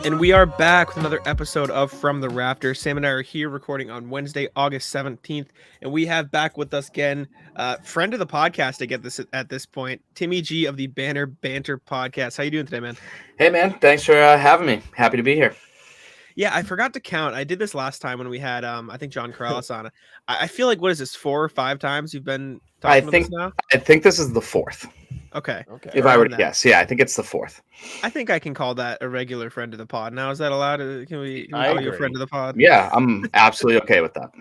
And we are back with another episode of From the Rafters. Sam and I are here recording on Wednesday, August 17th, and we have back with us again, friend of the podcast, I get this at this point, Timmy G of the Banner Banter podcast. How you doing today, man? Hey, man. Thanks for having me. Happy to be here. Yeah, I forgot to count. I did this last time when we had, I think, John Corrales on. I feel like, what is this, 4 or 5 times you've been talking about this now? I think this is the fourth. Okay. If I were to guess, yeah, I think it's the fourth. I think I can call that a regular friend of the pod. Now, is that allowed? Can we call you a friend of the pod? Yeah, I'm absolutely okay with that.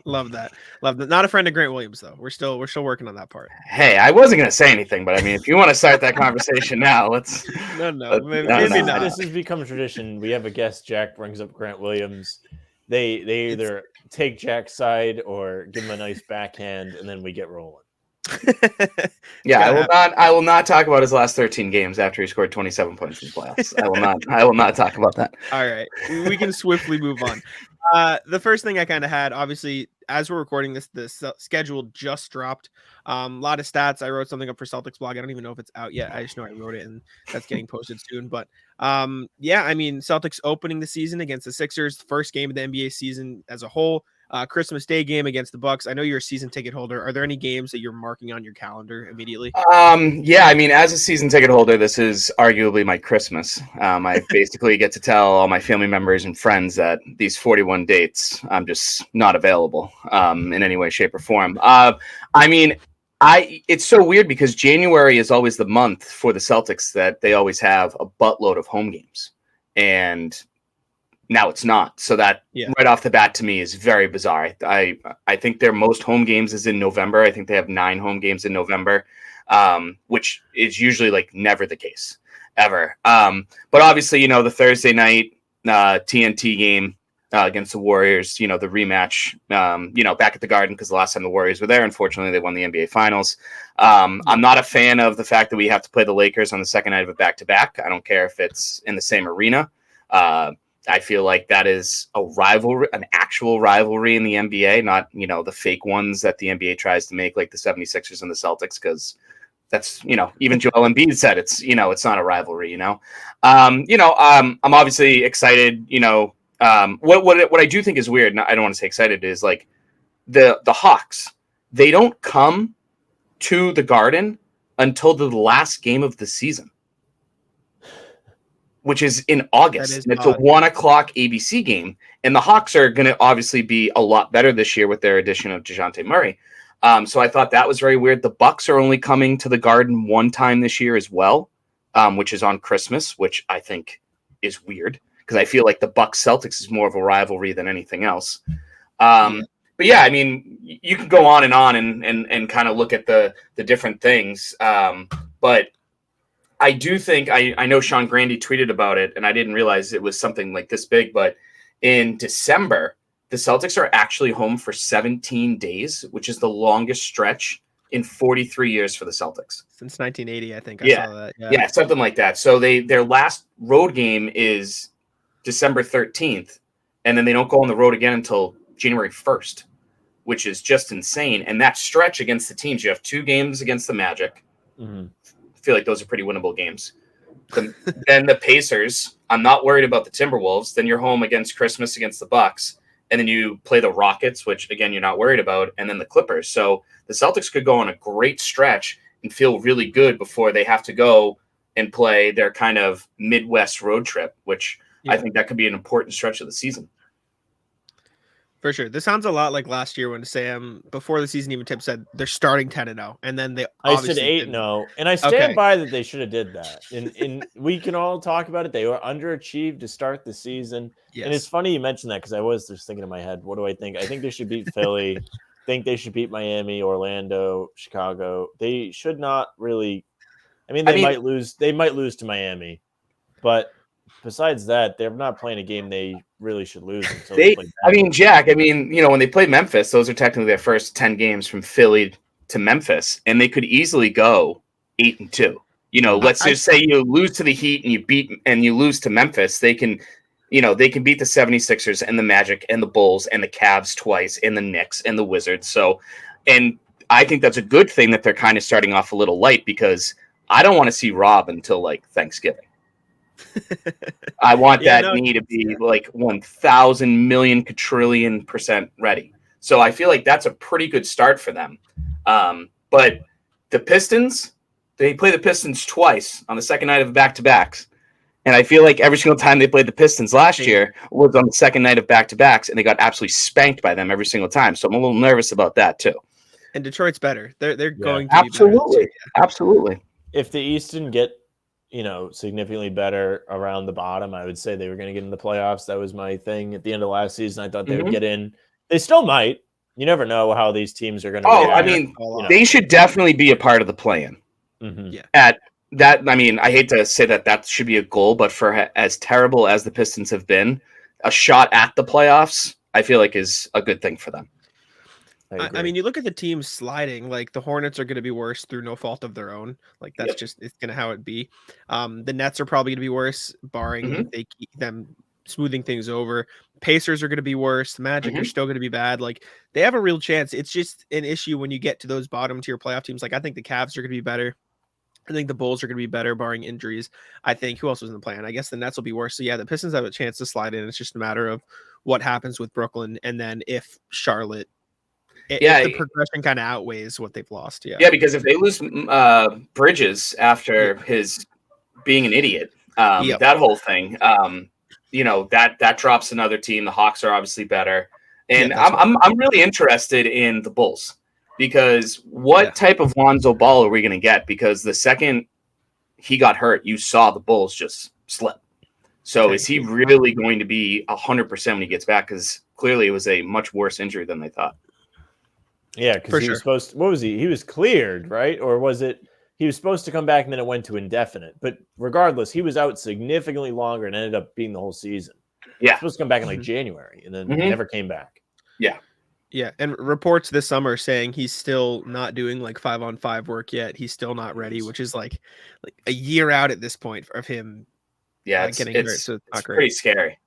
Love that. Not a friend of Grant Williams, though. We're still working on that part. Hey, I wasn't going to say anything, but I mean, if you want to start that conversation now, let's. Maybe not. This has become a tradition. We have a guest. Jack brings up Grant Williams. They either take Jack's side or give him a nice backhand, and then we get rolling. Yeah, I will not talk about his last 13 games after he scored 27 points in the playoffs. I will not talk about that. All right. We can swiftly move on. The first thing I kind of had, obviously, as we're recording this, the schedule just dropped. A lot of stats. I wrote something up for Celtics blog. I don't even know if it's out yet. I just know I wrote it, and that's getting posted soon. But yeah, I mean, Celtics opening the season against the Sixers, first game of the NBA season as a whole. Christmas Day game against the Bucks. I know you're a season ticket holder. Are there any games that you're marking on your calendar immediately? Yeah, I mean, as a season ticket holder, this is arguably my Christmas. I basically get to tell all my family members and friends that these 41 dates, I'm just not available in any way, shape, or form. I mean, it's so weird because January is always the month for the Celtics that they always have a buttload of home games, and now it's not. So that right off the bat to me is very bizarre. I think their most home games is in November. I think they have 9 home games in November, which is usually like never the case ever. But obviously, you know, the Thursday night TNT game against the Warriors, you know, the rematch, you know, back at the Garden, because the last time the Warriors were there, unfortunately, they won the NBA Finals. I'm not a fan of the fact that we have to play the Lakers on the second night of a back-to-back. I don't care if it's in the same arena. I feel like that is a rivalry, an actual rivalry in the NBA, not, you know, the fake ones that the NBA tries to make, like the 76ers and the Celtics, because that's, you know, even Joel Embiid said it's, you know, it's not a rivalry, you know. I'm obviously excited, you know. What I do think is weird, and I don't want to say excited, is like the Hawks, they don't come to the Garden until the last game of the season, which is in August. And it's a 1:00 ABC game. And the Hawks are going to obviously be a lot better this year with their addition of DeJounte Murray. So I thought that was very weird. The Bucks are only coming to the Garden one time this year as well, which is on Christmas, which I think is weird because I feel like the Bucks Celtics is more of a rivalry than anything else. But yeah, I mean, you can go on and kind of look at the different things. But I do think I know Sean Grandy tweeted about it, and I didn't realize it was something like this big. But in December, the Celtics are actually home for 17 days, which is the longest stretch in 43 years for the Celtics. Since 1980, I think. I saw that. Yeah, something like that. So their last road game is December 13th, and then they don't go on the road again until January 1st, which is just insane. And that stretch against the teams, you have 2 games against the Magic. Mm-hmm. Feel like those are pretty winnable games. Then the Pacers, I'm not worried about the Timberwolves. Then you're home against Christmas against the Bucks, and then you play the Rockets, which again you're not worried about, and then the Clippers. So the Celtics could go on a great stretch and feel really good before they have to go and play their kind of Midwest road trip, which I think that could be an important stretch of the season. For sure. This sounds a lot like last year when Sam, before the season even tipped, said they're starting 10-0, and then I said 8-0, and I stand by that they should have did that. And we can all talk about it. They were underachieved to start the season. Yes. And it's funny you mentioned that because I was just thinking in my head, what do I think? I think they should beat Philly. Think they should beat Miami, Orlando, Chicago. They should not really. I mean, they might lose. They might lose to Miami, but besides that, they're not playing a game they really should lose. Jack, you know, when they play Memphis, those are technically their first 10 games from Philly to Memphis, and they could easily go 8-2. You know, let's just say you lose to the Heat and you lose to Memphis. They can beat the 76ers and the Magic and the Bulls and the Cavs twice and the Knicks and the Wizards. So, and I think that's a good thing that they're kind of starting off a little light because I don't want to see Rob until like Thanksgiving. I want that knee to be like 1,000 million quadrillion % ready. So I feel like that's a pretty good start for them. But the Pistons, they play the Pistons twice on the second night of back-to-backs. And I feel like every single time they played the Pistons last year was on the second night of back-to-backs, and they got absolutely spanked by them every single time. So I'm a little nervous about that too. And Detroit's better. They're going to absolutely, be better too. Absolutely. If the East didn't get significantly better around the bottom, I would say they were going to get in the playoffs. That was my thing at the end of last season. I thought they would get in. They still might. You never know how these teams are going to. I mean, they should definitely be a part of the play-in. Mm-hmm. At that, I mean, I hate to say that should be a goal, but for as terrible as the Pistons have been, a shot at the playoffs, I feel like is a good thing for them. I mean, you look at the teams sliding, like the Hornets are going to be worse through no fault of their own. Like that's just, it's going to how it be. The Nets are probably going to be worse, barring they keep them smoothing things over. Pacers are going to be worse. The Magic are still going to be bad. Like they have a real chance. It's just an issue when you get to those bottom tier playoff teams. Like I think the Cavs are going to be better. I think the Bulls are going to be better, barring injuries. I think who else was in the plan? I guess the Nets will be worse. So yeah, the Pistons have a chance to slide in. It's just a matter of what happens with Brooklyn, and then if Charlotte, if the progression kind of outweighs what they've lost. Yeah, because if they lose Bridges after his being an idiot, that whole thing, that drops another team. The Hawks are obviously better, and I'm really interested in the Bulls. Because what type of Lonzo Ball are we going to get? Because the second he got hurt, you saw the Bulls just slip. So is he really going to be 100% when he gets back? Because clearly it was a much worse injury than they thought. Yeah, because he was supposed to, what was he? He was cleared, right? Or was it he was supposed to come back and then it went to indefinite? But regardless, he was out significantly longer and ended up being the whole season. Yeah. He was supposed to come back in like January and then never came back. Yeah. Yeah, and reports this summer saying he's still not doing like 5-on-5 work yet. He's still not ready, which is like a year out at this point of him. Yeah, getting hurt. So it's pretty scary.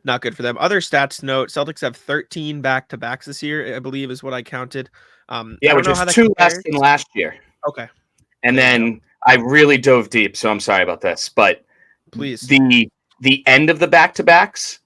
Not good for them. Other stats note: Celtics have 13 back-to-backs this year, I believe, is what I counted. Which is 2 less than last year. Okay. And then I really dove deep, so I'm sorry about this, but please, the end of the back-to-backs,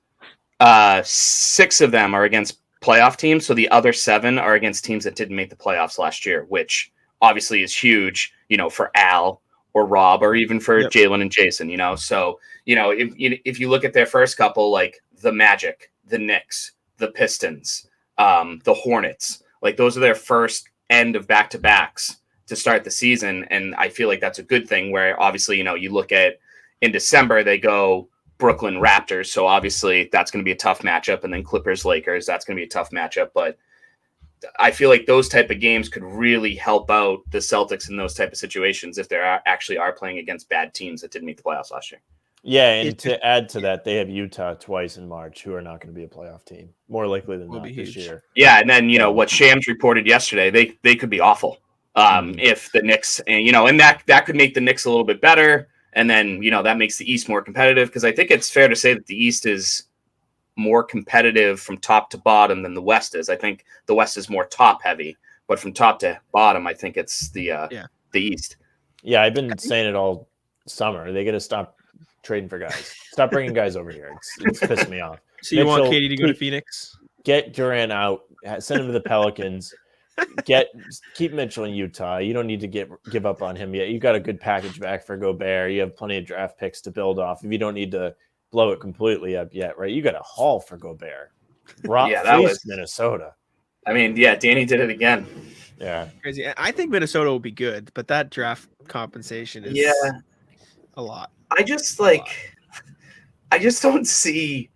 6 of them are against playoff teams, so the other 7 are against teams that didn't make the playoffs last year, which obviously is huge, for Al or Rob or even for Jaylen and Jason, So, if you look at their first couple, like the Magic, the Knicks, the Pistons, the Hornets, like those are their first end of back-to-backs to start the season, and I feel like that's a good thing where obviously, you look at in December, they go Brooklyn Raptors. So obviously that's going to be a tough matchup. And then Clippers Lakers, that's going to be a tough matchup. But I feel like those type of games could really help out the Celtics in those type of situations if they actually are playing against bad teams that didn't make the playoffs last year. Yeah, and to add to that, they have Utah twice in March, who are not going to be a playoff team, more likely than not this year. Yeah, and then what Shams reported yesterday, they could be awful if the Knicks and that could make the Knicks a little bit better. And then, that makes the East more competitive because I think it's fair to say that the East is more competitive from top to bottom than the West is. I think the West is more top heavy, but from top to bottom, I think it's the East. Yeah, I've been saying it all summer. They got to stop trading for guys. Stop bringing guys over here. It's pissing me off. So you want Katie to go to Phoenix? Get Durant out. Send him to the Pelicans. Keep Mitchell in Utah. You don't need to give up on him yet. You got a good package back for Gobert. You have plenty of draft picks to build off. If you don't need to blow it completely up yet, right? You got a haul for Gobert. That was Minnesota. I mean, Danny did it again. Yeah, crazy. I think Minnesota will be good, but that draft compensation is a lot. I just don't see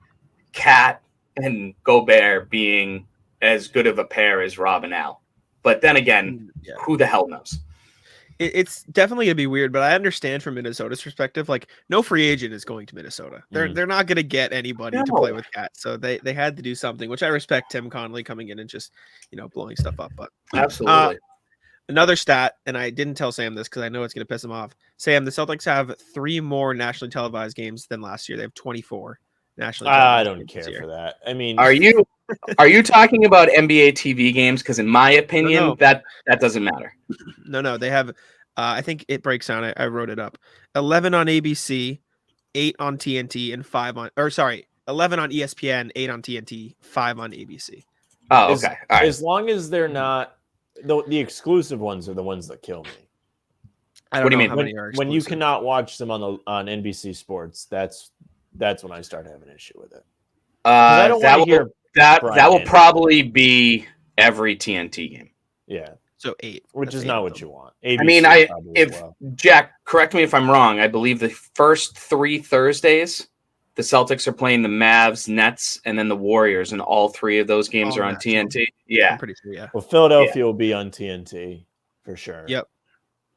Cat and Gobert being as good of a pair as Rob and Al. But then again, who the hell knows? It's definitely going to be weird, but I understand from Minnesota's perspective, like no free agent is going to Minnesota. They're not going to get anybody to play with Cat. So they had to do something, which I respect Tim Connolly coming in and just, blowing stuff up. But absolutely. Another stat, and I didn't tell Sam this because I know it's going to piss him off. Sam, the Celtics have 3 more nationally televised games than last year. They have 24 nationally televised I don't care for that. I mean, are you talking about NBA TV games? Because in my opinion, that doesn't matter. No, they have I think it breaks down. I wrote it up. 11 on ABC, 8 on TNT, and 11 on ESPN, 8 on TNT, 5 on ABC. Oh, okay. All right. As long as they're not the exclusive ones are the ones that kill me. I don't know how many are exclusive. When you cannot watch them on NBC Sports, that's when I start having an issue with it. I don't want to hear that will probably be every TNT game. Yeah. So 8, which is not what you want. ABC I mean, Jack, correct me if I'm wrong. I believe the first 3 Thursdays, the Celtics are playing the Mavs, Nets, and then the Warriors, and all 3 of those games are on TNT. Yeah, I'm pretty sure. Yeah. Well, Philadelphia will be on TNT for sure. Yep.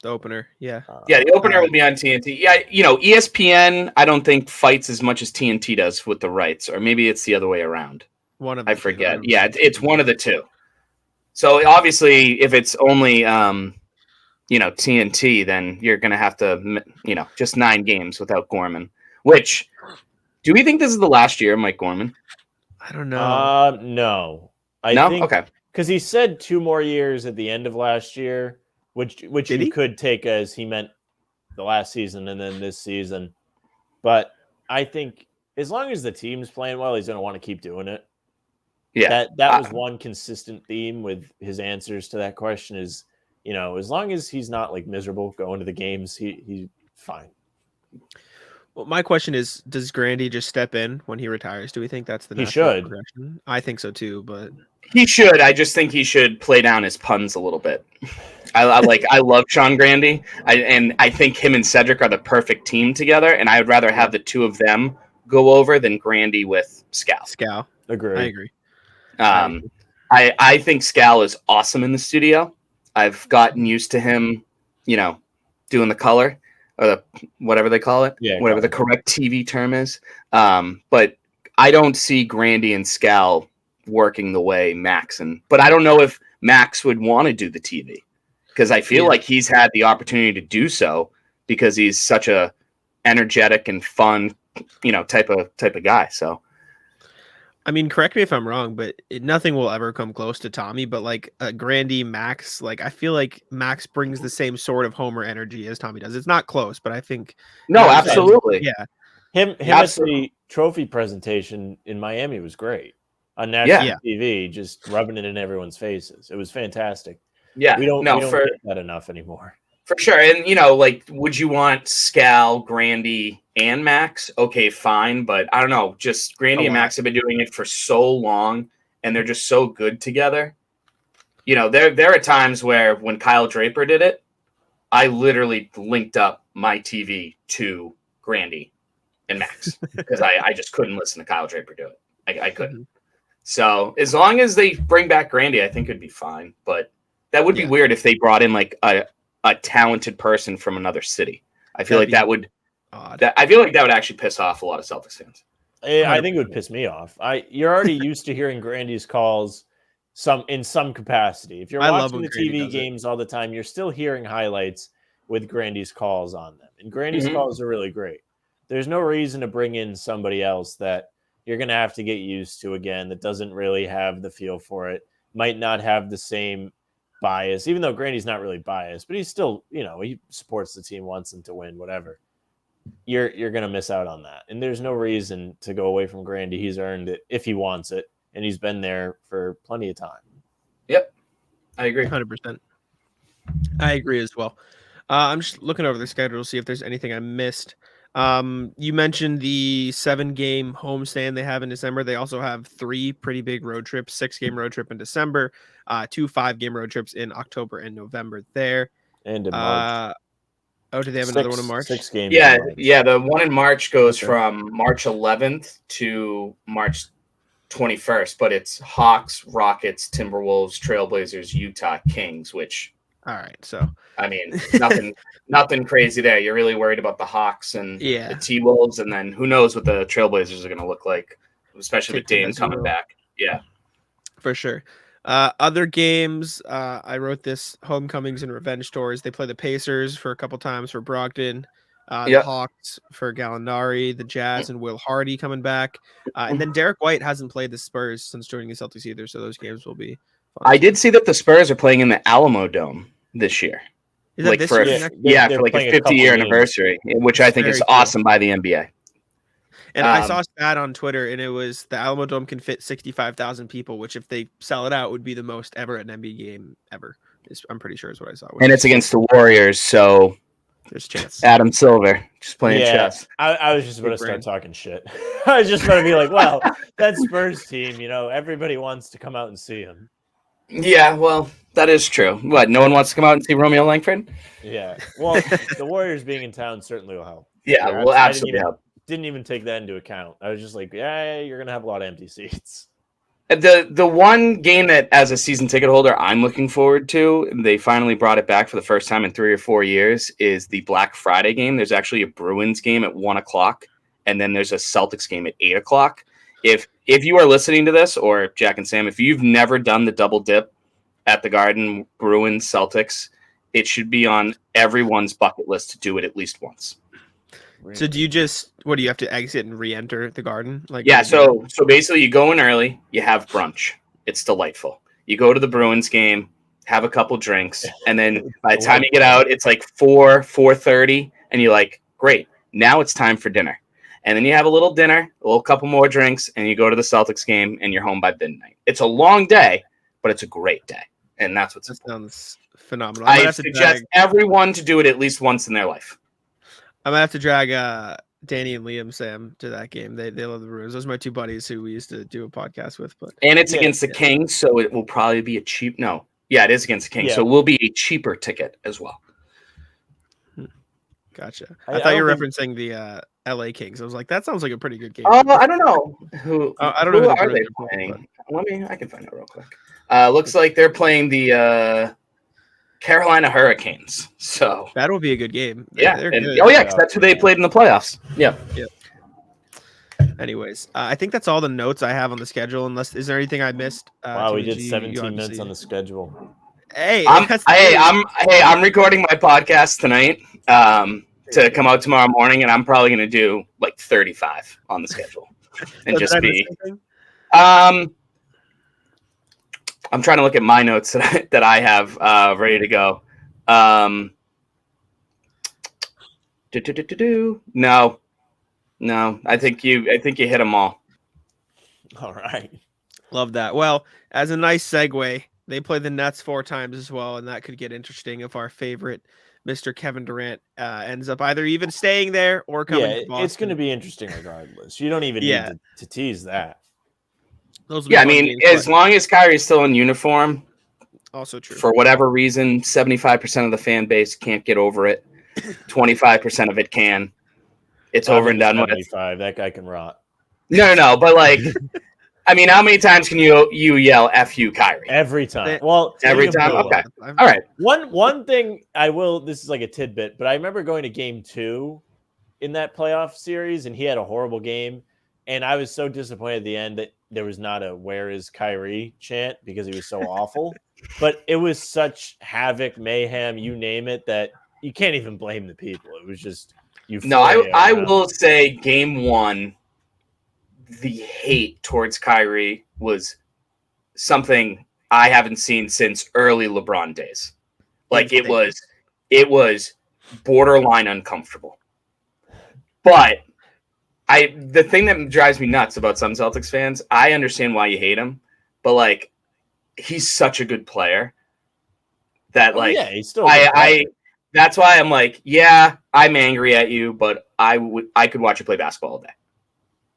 The opener. Yeah. The opener will be on TNT. Yeah, ESPN, I don't think fights as much as TNT does with the rights, or maybe it's the other way around. I forget. Yeah, it's one of the two. So obviously, if it's only TNT, then you're going to have to just 9 games without Gorman. Which, do we think this is the last year of Mike Gorman? I don't know. No. I think, okay, because he said 2 more years at the end of last year, which you could take as he meant the last season and then this season. But I think as long as the team's playing well, he's going to want to keep doing it. Yeah, that was one consistent theme with his answers to that question is, as long as he's not like miserable going to the games, he's fine. Well, my question is, does Grandy just step in when he retires? Do we think that's the natural progression? I think so too, but he should. I just think he should play down his puns a little bit. I love Sean Grandy, and I think him and Cedric are the perfect team together, and I would rather have the 2 of them go over than Grandy with Scal. Agree. I agree. I think Scal is awesome in the studio. I've gotten used to him, doing the color or whatever they call it, whatever the correct TV term is. But I don't see Grandy and Scal working the way Max but I don't know if Max would want to do the TV because I feel like he's had the opportunity to do so because he's such a energetic and fun, type of guy. So. I mean, correct me if I'm wrong, but nothing will ever come close to Tommy. But like Grandy, Max, I feel like Max brings the same sort of homer energy as Tommy does. It's not close, but I think absolutely, yeah. Him at the trophy presentation in Miami was great on national TV, just rubbing it in everyone's faces. It was fantastic. Yeah, we don't get that enough anymore. For sure. And, would you want Scal, Grandy, and Max? Okay, fine. But I don't know. Just Grandy and Max have been doing it for so long, and they're just so good together. There are times where when Kyle Draper did it, I literally linked up my TV to Grandy and Max because I just couldn't listen to Kyle Draper do it. I couldn't. So as long as they bring back Grandy, I think it'd be fine. But that would be weird if they brought in a talented person from another city. I feel that would actually piss off a lot of Celtics fans. I think it would piss me off. You're already used to hearing Grandy's calls in some capacity. If you're watching the TV games all the time, you're still hearing highlights with Grandy's calls on them. And Grandy's calls are really great. There's no reason to bring in somebody else that you're going to have to get used to again that doesn't really have the feel for it, might not have the same bias, even though Grandy's not really biased, but he's still, he supports the team, wants them to win, whatever. You're going to miss out on that. And there's no reason to go away from Grandy. He's earned it if he wants it, and he's been there for plenty of time. Yep. I agree. 100%. I agree as well. I'm just looking over the schedule to see if there's anything I missed. You mentioned the 7-game homestand they have in December. They also have 3 pretty big road trips, 6-game road trip in December, 2 5-game road trips in October and November there. And in March. Do they have another one in March? 6 games. Yeah. The one in March goes from March 11th to March 21st, but it's Hawks, Rockets, Timberwolves, Trailblazers, Utah, Kings, which. All right. So, I mean, nothing crazy there. You're really worried about the Hawks and the T-Wolves, and then who knows what the Trailblazers are going to look like, especially with Dame coming back. Yeah. For sure. Other games, I wrote this: homecomings and revenge tours. They play the Pacers for a couple times for Brogdon, the Hawks for Gallinari, the Jazz and Will Hardy coming back, and then Derek White hasn't played the Spurs since joining the Celtics either, so those games will be fun. I did see that the Spurs are playing in the Alamo Dome this year. Is that like this for year? for like a 50-year anniversary, which I think is awesome by the NBA. And I saw a stat on Twitter, and it was the Alamo Dome can fit 65,000 people, which if they sell it out would be the most ever at an NBA game ever. I'm pretty sure is what I saw. And it's against the Warriors, so there's a chance. Adam Silver just playing chess. I was just about to start talking shit. I was just about to be like, well, that Spurs team, everybody wants to come out and see him. Yeah, well, that is true. What, no one wants to come out and see Romeo Langford? Yeah. Well, the Warriors being in town certainly will help. Yeah, will absolutely help. Didn't even take that into account. I was just like, yeah, you're going to have a lot of empty seats. The one game that, as a season ticket holder, I'm looking forward to, they finally brought it back for the first time in 3 or 4 years, is the Black Friday game. There's actually a Bruins game at 1 o'clock, and then there's a Celtics game at 8 o'clock. If you are listening to this, or Jack and Sam, if you've never done the double dip at the Garden, Bruins, Celtics, it should be on everyone's bucket list to do it at least once. So do you have to exit and re-enter the Garden? So basically you go in early, you have brunch. It's delightful. You go to the Bruins game, have a couple drinks, and then by the time you get out, it's like 4:30, and you're like, great, now it's time for dinner. And then you have a little dinner, a little couple more drinks, and you go to the Celtics game, and you're home by midnight. It's a long day, but it's a great day, and that's what's important. Sounds phenomenal. I suggest everyone to do it at least once in their life. I'm gonna have to drag Danny and Liam Sam to that game. They love the Bruins. Those are my two buddies who we used to do a podcast with. And it's against the Kings, so it will probably be it is against the Kings, so it will be a cheaper ticket as well. Gotcha. I thought you were referencing the LA Kings. I was like, that sounds like a pretty good game. Oh, I don't know who. I don't know who are they playing. I can find out real quick. Looks like they're playing the Carolina Hurricanes. So that will be a good game. They're good. Because that's who they played in the playoffs. Yeah. Anyways, I think that's all the notes I have on the schedule. Is there anything I missed? Wow, we did 17 minutes on the schedule. Hey, I'm recording my podcast tonight to come out tomorrow morning, and I'm probably going to do like 35 on the schedule and just be. I'm trying to look at my notes that I have ready to go. No. I think you hit them all. All right. Love that. Well, as a nice segue, they play the Nets 4 times as well, and that could get interesting if our favorite Mr. Kevin Durant ends up either even staying there or coming to Boston. It's going to be interesting regardless. You don't even need to tease that. As long as Kyrie's still in uniform, also true. For whatever reason, 75% of the fan base can't get over it. 25% of it can. It's over and done with. That guy can rot. No, but like, I mean, how many times can you yell "F you, Kyrie"? Every time. Well, every time. Okay. All right. One thing I will. This is like a tidbit, but I remember going to Game 2 in that playoff series, and he had a horrible game, and I was so disappointed at the end that there was not a "Where is Kyrie" chant because he was so awful. But it was such havoc, mayhem, you name it, that you can't even blame the people. It was just I will say Game 1, the hate towards Kyrie was something I haven't seen since early LeBron days. Like it was borderline uncomfortable. But the thing that drives me nuts about some Celtics fans, I understand why you hate him, but like he's such a good player that he's still that's why I'm like, yeah, I'm angry at you, but I could watch you play basketball all day.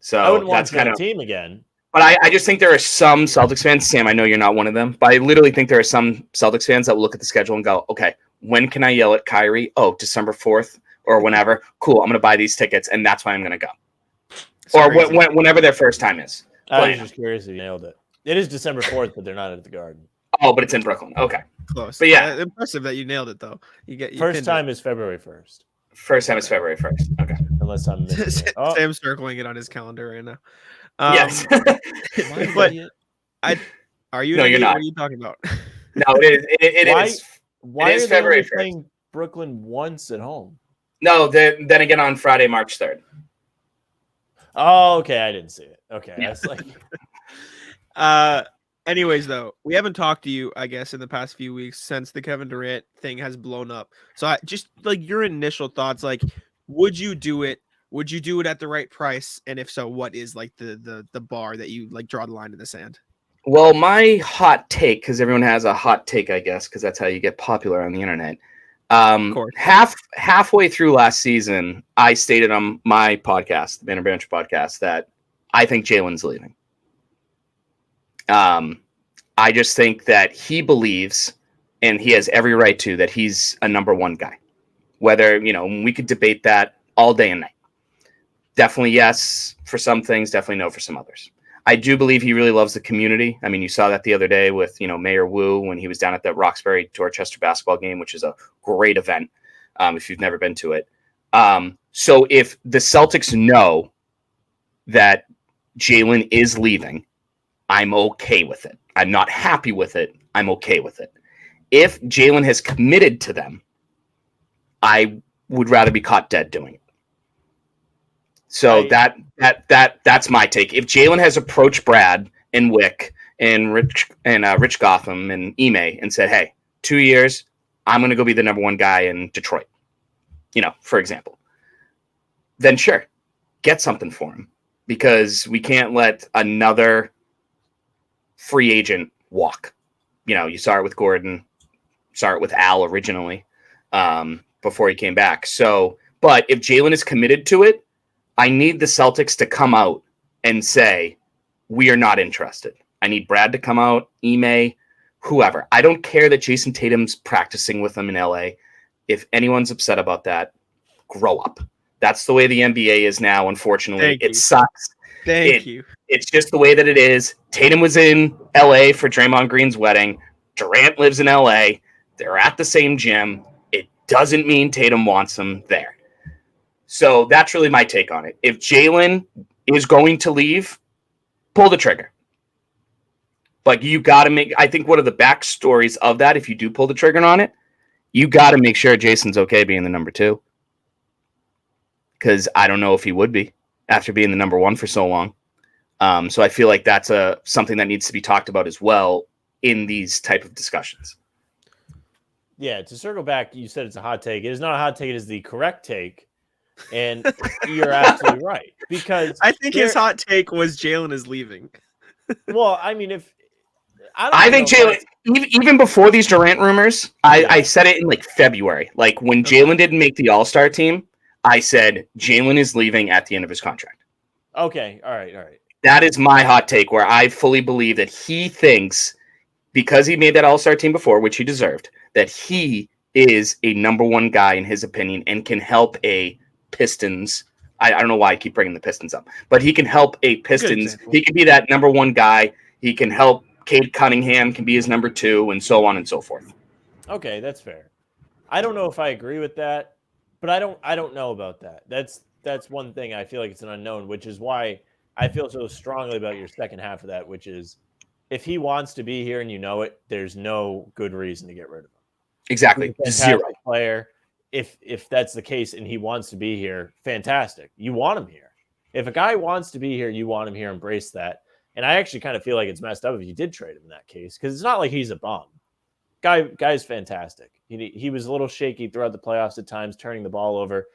So I wouldn't that's watch that team again. But I just think there are some Celtics fans, Sam, I know you're not one of them, but I literally think there are some Celtics fans that will look at the schedule and go, okay, when can I yell at Kyrie? Oh, December 4th or whenever. Cool, I'm going to buy these tickets, and that's why I'm going to go. Or whenever their first time is. I was just curious if you nailed it. It is December 4th, but they're not at the Garden. Oh, but it's in Brooklyn. Okay. Close. But yeah. Impressive that you nailed it, though. First time is February 1st. First time is February 1st. Okay. Unless I'm missing it. Sam's circling it on his calendar right now. Yes. But are you? No, you're not. What are you talking about? No, Why is are February they playing Brooklyn once at home? No, then again on Friday, March 3rd. Oh, okay. I didn't see it. Okay. Yeah. I was like, Anyways, though, we haven't talked to you, I guess, in the past few weeks since the Kevin Durant thing has blown up. So I just like your initial thoughts, like, would you do it? Would you do it at the right price? And if so, what is like the bar that you like draw the line in the sand? Well, my hot take, because everyone has a hot take, I guess, because that's how you get popular on the internet. Halfway through last season, I stated on my podcast, the Banner Banter podcast, that I think Jaylen's leaving. I just think that he believes, and he has every right to, that he's a number one guy. Whether, we could debate that all day and night. Definitely yes for some things, definitely no for some others. I do believe he really loves the community. I mean, you saw that the other day with, Mayor Wu when he was down at the Roxbury Dorchester basketball game, which is a great event if you've never been to it. So if the Celtics know that Jaylen is leaving, I'm okay with it. I'm not happy with it. I'm okay with it. If Jaylen has committed to them, I would rather be caught dead doing it. So that's my take. If Jaylen has approached Brad and Wick and Rich Gotham and Ime and said, "Hey, 2 years, I'm going to go be the number one guy in Detroit," for example, then sure, get something for him, because we can't let another free agent walk. You saw it with Gordon, saw it with Al originally before he came back. So, but if Jaylen is committed to it, I need the Celtics to come out and say, we are not interested. I need Brad to come out, Ime, whoever. I don't care that Jason Tatum's practicing with them in LA. If anyone's upset about that, grow up. That's the way the NBA is now, unfortunately. It sucks. Thank you. It's just the way that it is. Tatum was in LA for Draymond Green's wedding. Durant lives in LA. They're at the same gym. It doesn't mean Tatum wants them there. So that's really my take on it. If Jaylen is going to leave, pull the trigger. But you got to I think one of the backstories of that, if you do pull the trigger on it, you got to make sure Jason's okay being the number two. Because I don't know if he would be after being the number one for so long. So I feel like that's something that needs to be talked about as well in these type of discussions. Yeah, to circle back, you said it's a hot take. It is not a hot take. It is the correct take. And you're absolutely right, because I think his hot take was Jaylen is leaving. Well, I mean, I think Jaylen, even before these Durant rumors, I said it in like February. Like when Jaylen didn't make the All-Star team, I said Jaylen is leaving at the end of his contract. Okay, all right. That is my hot take, where I fully believe that he thinks, because he made that All-Star team before, which he deserved, that he is a number one guy in his opinion and can help a Pistons. I don't know why I keep bringing the Pistons up, but he can help a Pistons. He can be that number one guy. He can help Cade Cunningham can be his number two, and so on and so forth. Okay, that's fair. I don't know if I agree with that, but I don't know about that. That's one thing I feel like it's an unknown, which is why I feel so strongly about your second half of that, which is if he wants to be here and it, there's no good reason to get rid of him. Exactly. Zero player. If that's the case and he wants to be here, fantastic. You want him here. If a guy wants to be here, you want him here. Embrace that. And I actually kind of feel like it's messed up if you did trade him in that case, because it's not like he's a bum. Guy's fantastic. He was a little shaky throughout the playoffs at times, turning the ball over.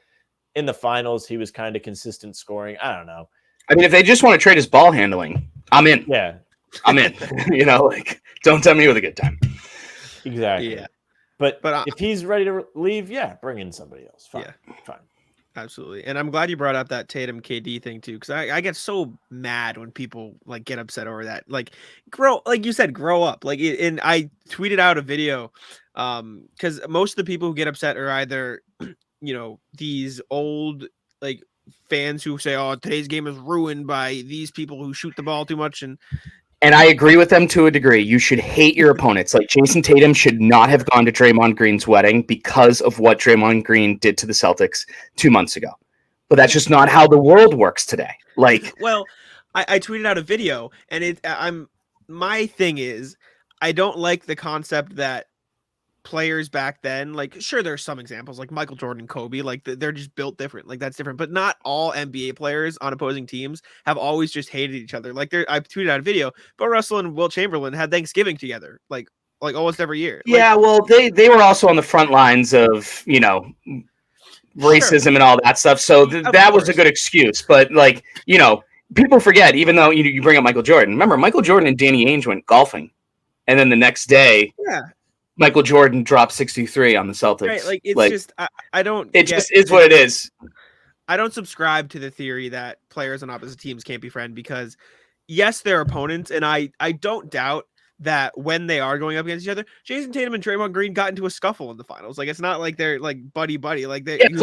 In the finals, he was kind of consistent scoring. I don't know. I mean, if they just want to trade his ball handling, I'm in. Yeah, I'm in. Don't tell me with a good time. Exactly. Yeah. But if he's ready to leave, bring in somebody else. Fine. Absolutely. And I'm glad you brought up that Tatum KD thing too, because I get so mad when people like get upset over that. Like you said, grow up. And I tweeted out a video because most of the people who get upset are either these old like fans who say, "Oh, today's game is ruined by these people who shoot the ball too much," And I agree with them to a degree. You should hate your opponents. Like Jason Tatum should not have gone to Draymond Green's wedding because of what Draymond Green did to the Celtics 2 months ago. But that's just not how the world works today. Well, I tweeted out a video, and my thing is, I don't like the concept that players back then, like sure there's some examples like Michael Jordan, Kobe, like they're just built different, like that's different, but not all NBA players on opposing teams have always just hated each other. Like I tweeted out a video, but Russell and Will Chamberlain had Thanksgiving together like almost every year. Yeah, like, well, they were also on the front lines of, you know, racism and all that stuff, so that was a good excuse. But like, you know, people forget, even though you bring up Michael Jordan, remember Michael Jordan and Danny Ainge went golfing, and then the next day Michael Jordan dropped 63 on the Celtics. Right, like it's just I don't. It just is what it is. I don't subscribe to the theory that players on opposite teams can't be friends, because yes, they're opponents, and I don't doubt that when they are going up against each other, Jason Tatum and Draymond Green got into a scuffle in the finals. Like it's not like they're like buddy. Like they as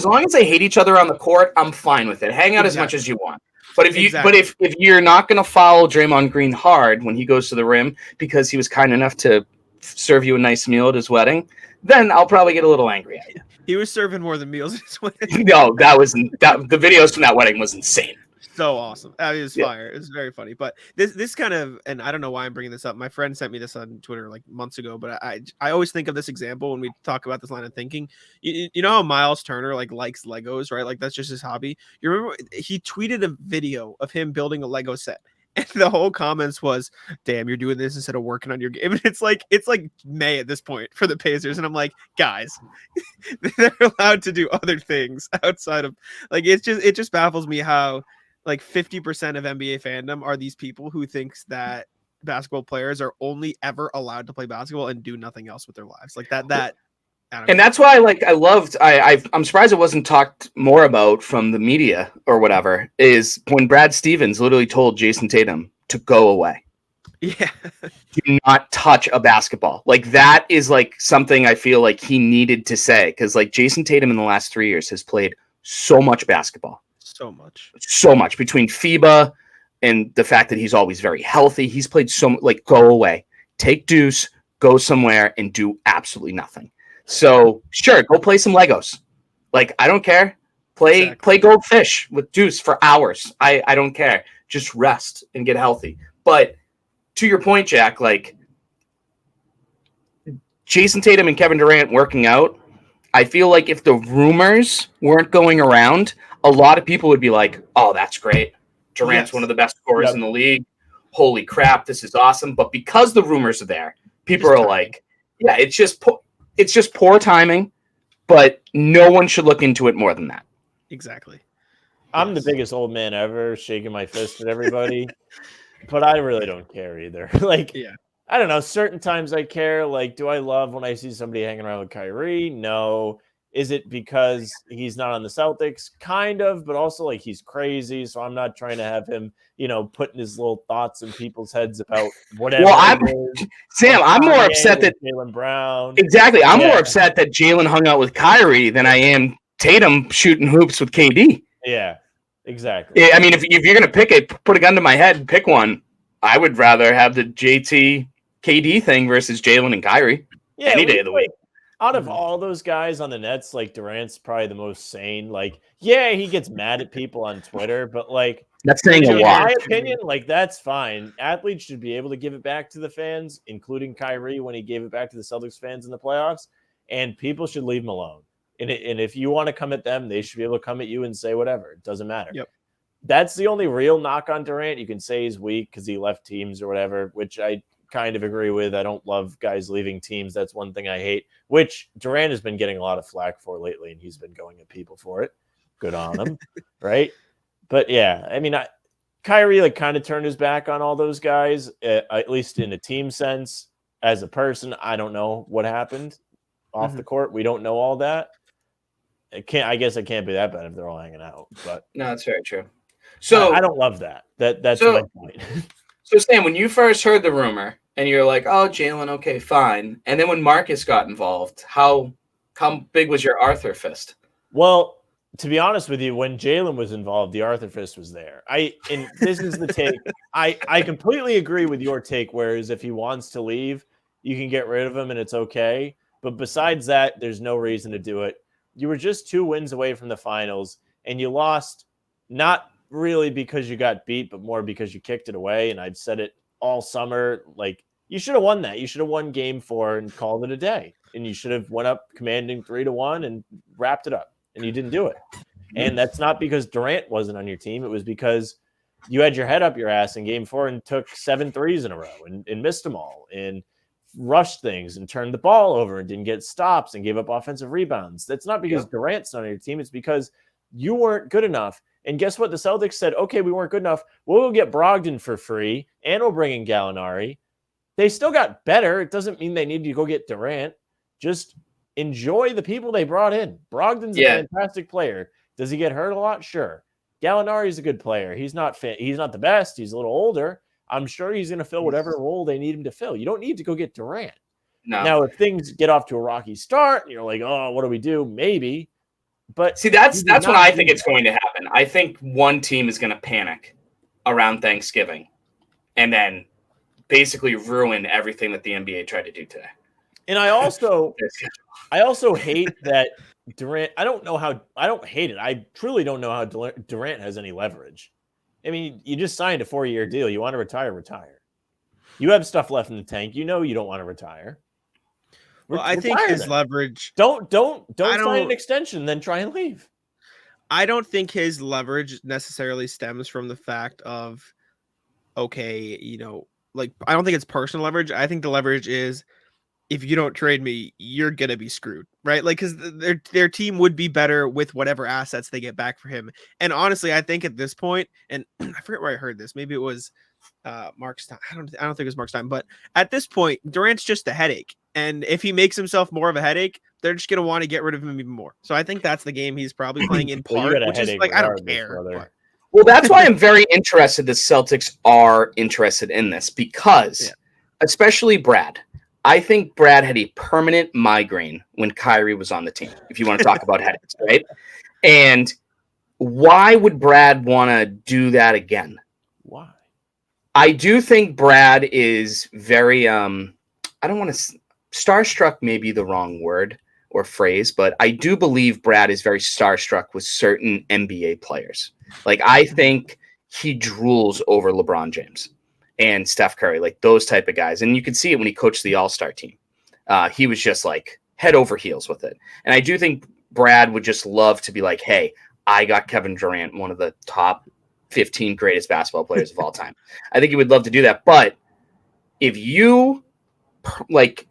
long as they hate each other on the court, I'm fine with it. Hang out as much as you want. But if you're not going to follow Draymond Green hard when he goes to the rim because he was kind enough to serve you a nice meal at his wedding, then I'll probably get a little angry at you. He was serving more than meals at his wedding. No, the videos from that wedding was insane. So awesome. It was fire. It was very funny. But this kind of, and I don't know why I'm bringing this up. My friend sent me this on Twitter like months ago, but I always think of this example when we talk about this line of thinking. You know how Miles Turner likes Legos, right? Like that's just his hobby. You remember he tweeted a video of him building a Lego set. And the whole comments was, "Damn, you're doing this instead of working on your game." And it's like May at this point for the Pacers, and I'm like, guys, they're allowed to do other things outside of like it just baffles me how like 50% of NBA fandom are these people who thinks that basketball players are only ever allowed to play basketball and do nothing else with their lives. Like that. And that's why, I'm surprised it wasn't talked more about from the media or whatever, is when Brad Stevens literally told Jason Tatum to go away. Yeah. Do not touch a basketball. Like that is like something I feel like he needed to say, because like Jason Tatum in the last 3 years has played so much basketball. So much between FIBA and the fact that he's always very healthy. He's played go away, take Deuce, go somewhere and do absolutely nothing. So sure, go play some Legos. Like I don't care. Play Goldfish with Deuce for hours. I don't care. Just rest and get healthy. But to your point, Jack, like Jason Tatum and Kevin Durant working out, I feel like if the rumors weren't going around, a lot of people would be like, "Oh, that's great. Durant's one of the best scorers in the league. Holy crap, this is awesome." But because the rumors are there, people are like, "Yeah, it's just poor timing." But no one should look into it more than that. Exactly. I'm the biggest old man ever, shaking my fist at everybody, but I really don't care either. I don't know. Certain times I care. Like, do I love when I see somebody hanging around with Kyrie? No. Is it because he's not on the Celtics? Kind of, but also like he's crazy. So I'm not trying to have him, putting his little thoughts in people's heads about whatever. Well, I'm more upset that Jaylen Brown. Exactly. I'm more upset that Jaylen hung out with Kyrie than I am Tatum shooting hoops with KD. Yeah, exactly. Yeah, I mean, if you're going to put a gun to my head and pick one, I would rather have the JT KD thing versus Jaylen and Kyrie any day of the week. Out of all those guys on the Nets, like Durant's probably the most sane. Like, yeah, he gets mad at people on Twitter, but like that's saying a lot. In my opinion, like that's fine. Athletes should be able to give it back to the fans, including Kyrie when he gave it back to the Celtics fans in the playoffs. And people should leave him alone. And if you want to come at them, they should be able to come at you and say whatever. It doesn't matter. Yep. That's the only real knock on Durant. You can say he's weak because he left teams or whatever, which I kind of agree with. I don't love guys leaving teams. That's one thing I hate, which Durant has been getting a lot of flack for lately, and he's been going at people for it. Good on him, right? But yeah, I mean, Kyrie kind of turned his back on all those guys, at least in a team sense. As a person, I don't know what happened off the court. We don't know all that. I guess it can't be that bad if they're all hanging out. But no, that's very true. So I don't love that. That's my point. So Sam, when you first heard the rumor and you're like, "Oh, Jaylen, okay, fine," and then when Marcus got involved, how big was your Arthur fist? Well, to be honest with you, when Jaylen was involved, the Arthur fist was there. And this is the take. I completely agree with your take. Whereas if he wants to leave, you can get rid of him and it's okay. But besides that, there's no reason to do it. You were just 2 wins away from the finals, and you lost not really because you got beat, but more because you kicked it away. And I've said it all summer, like You should have won that. You should have won game 4 and called it a day. And you should have went up commanding 3-1 and wrapped it up. And you didn't do it. And that's not because Durant wasn't on your team. It was because you had your head up your ass in game 4 and took 7 threes in a row and missed them all and rushed things and turned the ball over and didn't get stops and gave up offensive rebounds. That's not because Durant's not on your team. It's because you weren't good enough. And guess what? The Celtics said, okay, we weren't good enough. We'll get Brogdon for free and we'll bring in Gallinari. They still got better. It doesn't mean they need to go get Durant. Just enjoy the people they brought in. Brogdon's a fantastic player. Does he get hurt a lot? Sure. Gallinari's a good player. He's not the best. He's a little older. I'm sure he's going to fill whatever role they need him to fill. You don't need to go get Durant. No. Now, if things get off to a rocky start, you're like, oh, what do we do? Maybe. But see, that's what I think it's going to happen. I think one team is going to panic around Thanksgiving and then basically ruin everything that the NBA tried to do today. And I also hate that Durant. I don't hate it. I truly don't know how Durant has any leverage. I mean, you just signed a 4-year deal. You want to retire. You have stuff left in the tank. You know you don't want to retire. Well, I think his leverage. Don't sign an extension, then try and leave. I don't think his leverage necessarily stems from the fact of, okay, like I don't think it's personal leverage. I think the leverage is, if you don't trade me, you're gonna be screwed, right? Like, because their team would be better with whatever assets they get back for him. And honestly, I think at this point, and I forget where I heard this. Maybe it was Mark's time. I don't think it was Mark's time. But at this point, Durant's just a headache. And if he makes himself more of a headache, they're just gonna want to get rid of him even more. So I think that's the game he's probably playing in part, which is like I don't care. Well, that's why I'm very interested. The Celtics are interested in this because, especially Brad. I think Brad had a permanent migraine when Kyrie was on the team, if you want to talk about headaches, right? And why would Brad want to do that again? Why? I do think Brad is very, I don't want to, starstruck may be the wrong word or phrase, but I do believe Brad is very starstruck with certain NBA players. Like, I think he drools over LeBron James and Steph Curry, like those type of guys. And you could see it when he coached the All-Star team. He was just like head over heels with it. And I do think Brad would just love to be like, hey, I got Kevin Durant, one of the top 15 greatest basketball players of all time. I think he would love to do that. But if you like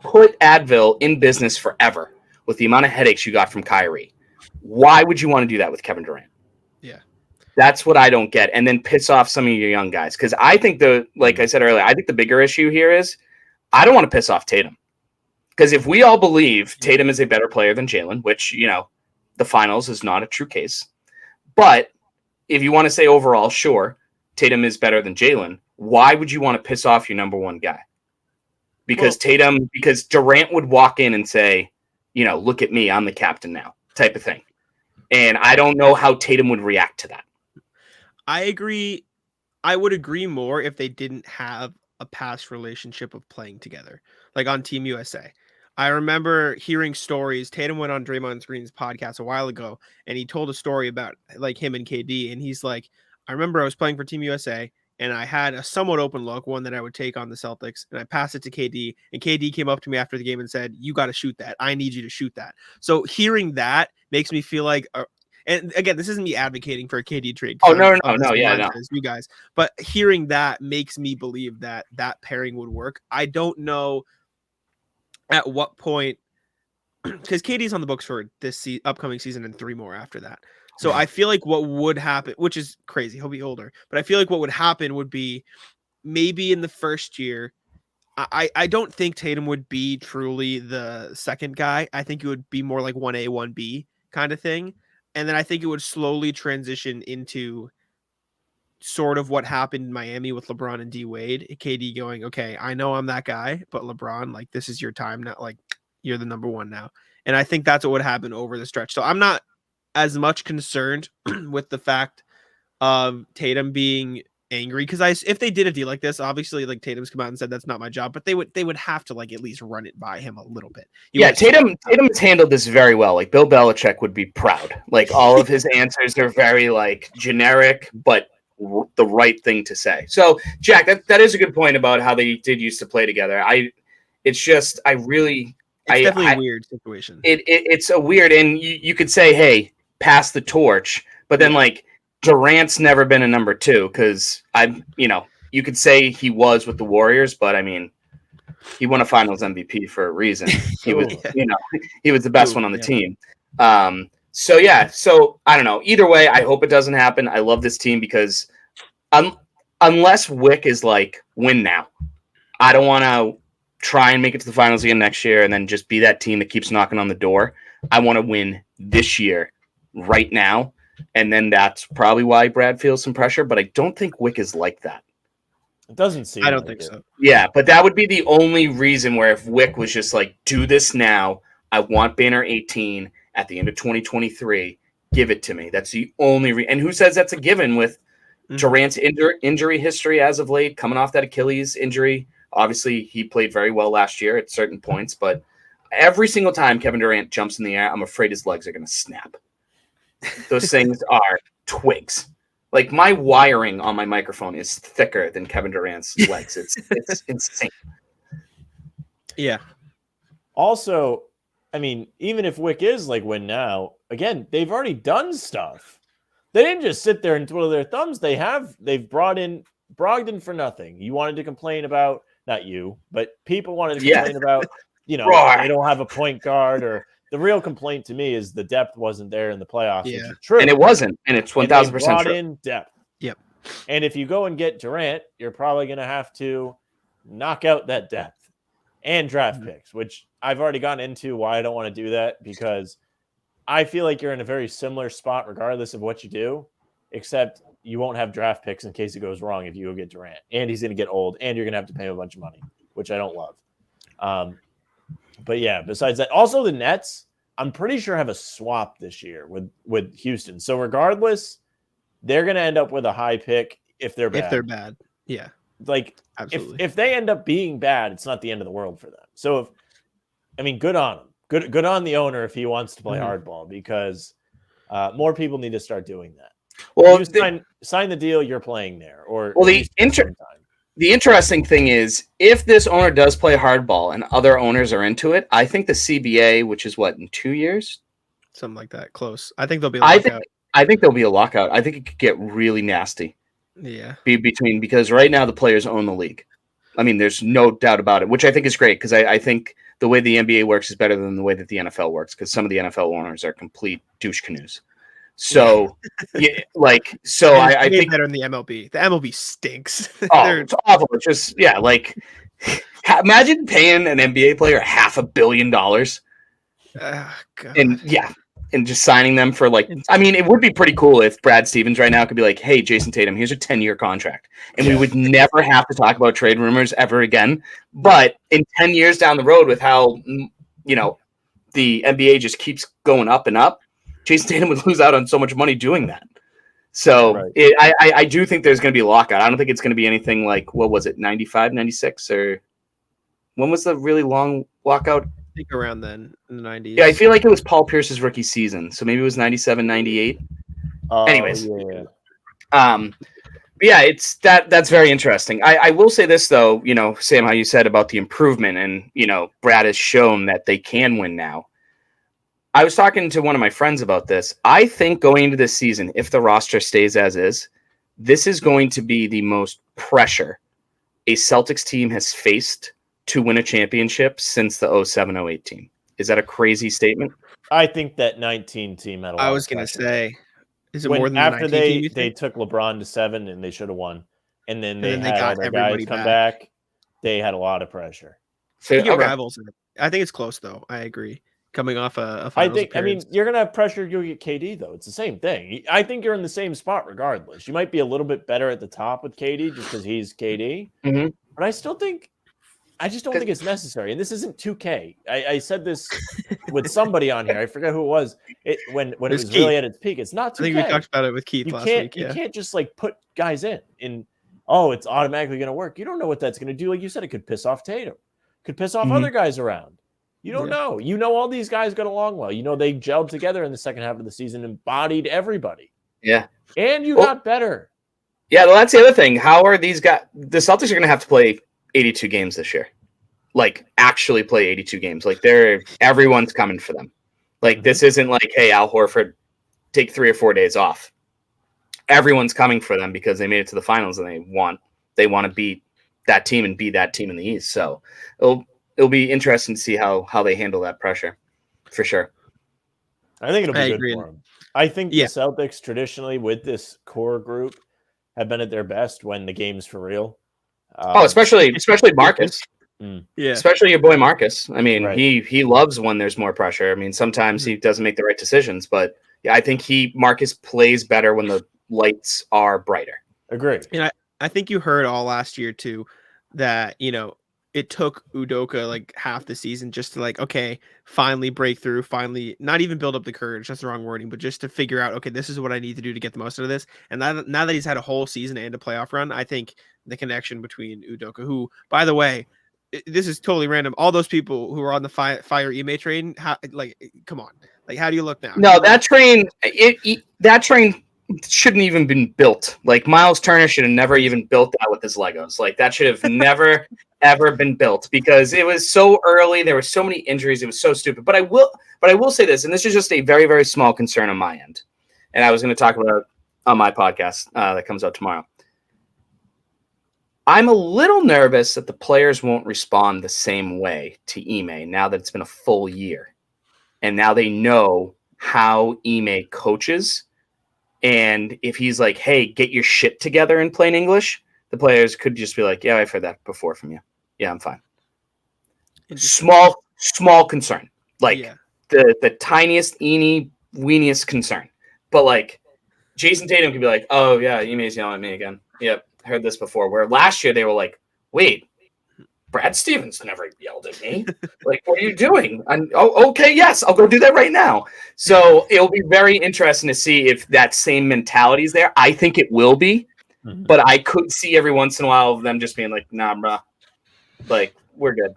put Advil in business forever with the amount of headaches you got from Kyrie, why would you want to do that with Kevin Durant? That's what I don't get. And then piss off some of your young guys. Because I think like I said earlier, I think the bigger issue here is I don't want to piss off Tatum. Because if we all believe Tatum is a better player than Jaylen, which, the finals is not a true case. But if you want to say overall, sure, Tatum is better than Jaylen, why would you want to piss off your number one guy? Because because Durant would walk in and say, look at me, I'm the captain now, type of thing. And I don't know how Tatum would react to that. I agree. I would agree more if they didn't have a past relationship of playing together, like on Team USA. I remember hearing stories. Tatum went on Draymond Green's podcast a while ago, and he told a story about like him and KD. And he's like, I remember I was playing for Team USA, and I had a somewhat open look, one that I would take on the Celtics, and I passed it to KD. And KD came up to me after the game and said, "You got to shoot that. I need you to shoot that." So hearing that makes me feel like. And again, this isn't me advocating for a KD trade. Oh, no, yeah, no. You guys. But hearing that makes me believe that that pairing would work. I don't know at what point, because KD's on the books for this upcoming season and 3 more after that. So I feel like what would happen, which is crazy, he'll be older, but I feel like what would happen would be maybe in the first year, I don't think Tatum would be truly the second guy. I think it would be more like 1A, 1B kind of thing. And then I think it would slowly transition into sort of what happened in Miami with LeBron and D Wade. KD going, okay, I know I'm that guy, but LeBron, like, this is your time now. Like, you're the number one now. And I think that's what would happen over the stretch. So I'm not as much concerned with the fact of Tatum being angry, because if they did a deal like this, obviously, like, Tatum's come out and said that's not my job, but they would have to like at least run it by him a little bit. Tatum has handled this very well. Like, Bill Belichick would be proud. Like, all of his answers are very like generic, but the right thing to say. So, Jack, that is a good point about how they did used to play together. It's definitely a weird situation. It's a weird, and you could say, hey, pass the torch, but then like Durant's never been a number 2 because you could say he was with the Warriors, but I mean, he won a Finals MVP for a reason. He was, he was the best one on the team. So I don't know. Either way, I hope it doesn't happen. I love this team because unless Wick is like win now, I don't want to try and make it to the finals again next year and then just be that team that keeps knocking on the door. I want to win this year, right now. And then that's probably why Brad feels some pressure, but I don't think Wick is like that. It doesn't seem I don't think so. Yeah, but that would be the only reason where if Wick was just like, do this now, I want Banner 18 at the end of 2023, give it to me. That's the only and who says that's a given with Durant's injury history as of late, coming off that Achilles injury. Obviously, he played very well last year at certain points, but every single time Kevin Durant jumps in the air, I'm afraid his legs are going to snap. Those things are twigs. Like my wiring on my microphone is thicker than Kevin Durant's legs. It's insane. Yeah. Also, I mean, even if Wick is like win now, again, they've already done stuff. They didn't just sit there and twiddle their thumbs. They've brought in Brogdon for nothing. You wanted to complain about, not you, but people wanted to complain about, they don't have a point guard, or the real complaint to me is the depth wasn't there in the playoffs. Yeah. Which is true. And it wasn't. And it's 1,000% brought true. in depth. Yep. And if you go and get Durant, you're probably going to have to knock out that depth and draft picks, which I've already gotten into why I don't want to do that, because I feel like you're in a very similar spot regardless of what you do, except you won't have draft picks in case it goes wrong if you go get Durant, and he's going to get old, and you're going to have to pay him a bunch of money, which I don't love. But yeah, besides that, also the Nets, I'm pretty sure have a swap this year with Houston. So regardless, they're going to end up with a high pick if they're bad. If they're bad, yeah. Like, absolutely. If they end up being bad, it's not the end of the world for them. So, good on them. Good on the owner if he wants to play hardball, because more people need to start doing that. Well, you sign the deal, you're playing there. The interesting thing is, if this owner does play hardball and other owners are into it, I think the CBA, which is in 2 years? Something like that, close. I think there'll be a lockout. I think there'll be a lockout. I think it could get really nasty. Yeah. Because right now the players own the league. I mean, there's no doubt about it, which I think is great, because I think the way the NBA works is better than the way that the NFL works, because some of the NFL owners are complete douche canoes. So, I think better than the MLB. The MLB stinks. It's awful. It's just, imagine paying an NBA player $500 million. And just signing them for it would be pretty cool if Brad Stevens right now could be like, hey, Jason Tatum, here's a 10-year contract. And we would never have to talk about trade rumors ever again. But in 10 years down the road, with how, the NBA just keeps going up and up, Jason Tatum would lose out on so much money doing that. So I do think there's going to be a lockout. I don't think it's going to be anything like, what was it, 95, 96? Or when was the really long lockout? I think around then, in the 90s. Yeah, I feel like it was Paul Pierce's rookie season. So maybe it was 97, 98. Anyways. It's that's very interesting. I will say this, though, Sam, how you said about the improvement, and, Brad has shown that they can win now. I was talking to one of my friends about this. I think going into this season, if the roster stays as is, this is going to be the most pressure a Celtics team has faced to win a championship since the 07-08 team. Is that a crazy statement? I think that 19 team had a lot I was going to say, is it more than after the 19 team, they took LeBron to 7 and they should have won, and then they got all their guys come back. They had a lot of pressure. So rivals. I think it's close, though. I agree. Coming off a finals appearance. You're going to have pressure if you get KD, though. It's the same thing. I think you're in the same spot regardless. You might be a little bit better at the top with KD just because he's KD. Mm-hmm. But I just don't think it's necessary. And this isn't 2K. I said this with somebody on here. I forget who it was. When it was really at its peak. It's not 2K. I think we talked about it with Keith last week. You can't just put guys in it's automatically going to work. You don't know what that's going to do. Like you said, it could piss off Tatum. Could piss off other guys around. You don't know. All these guys got along well. They gelled together in the second half of the season and bodied everybody. Yeah. And you got better. Yeah, well, that's the other thing. How are these guys? The Celtics are going to have to play 82 games this year. Like, actually play 82 games. Like, everyone's coming for them. Like, this isn't like, hey, Al Horford, take 3 or 4 days off. Everyone's coming for them because they made it to the finals and they want to beat that team and be that team in the East. So it'll be interesting to see how they handle that pressure, for sure. I think it'll be good for them. I think the Celtics traditionally with this core group have been at their best when the game's for real. Especially Marcus. Yeah, especially your boy Marcus. I mean, he loves when there's more pressure. I mean, sometimes he doesn't make the right decisions, but yeah, I think Marcus plays better when the lights are brighter. Agreed. And I think you heard all last year too that, it took Udoka like half the season just to like, okay, finally break through, finally not even build up the courage. That's the wrong wording, but just to figure out, okay, this is what I need to do to get the most out of this. And now that he's had a whole season and a playoff run, I think the connection between Udoka, who, by the way, this is totally random. All those people who are on the fire Ime train, come on, like, how do you look now? No, that train shouldn't even been built. Like, Miles Turner should have never even built that with his Legos. Like, that should have never ever been built because it was so early. There were so many injuries. It was so stupid. But I will say this, and this is just a very, very small concern on my end. And I was going to talk about it on my podcast that comes out tomorrow. I'm a little nervous that the players won't respond the same way to Ime now that it's been a full year. And now they know how Ime coaches. And if he's like, hey, get your shit together in plain English, the players could just be like, yeah, I've heard that before from you. Yeah, I'm fine. Small concern. Like the tiniest, weeniest concern. But like Jason Tatum could be like, oh, yeah, Ime's yelling at me again. Yep. Heard this before, where last year they were like, wait, Brad Stevens never yelled at me. Like, what are you doing? Okay, yes, I'll go do that right now. So it'll be very interesting to see if that same mentality is there. I think it will be, but I could see every once in a while of them just being like, nah, bro, like, we're good.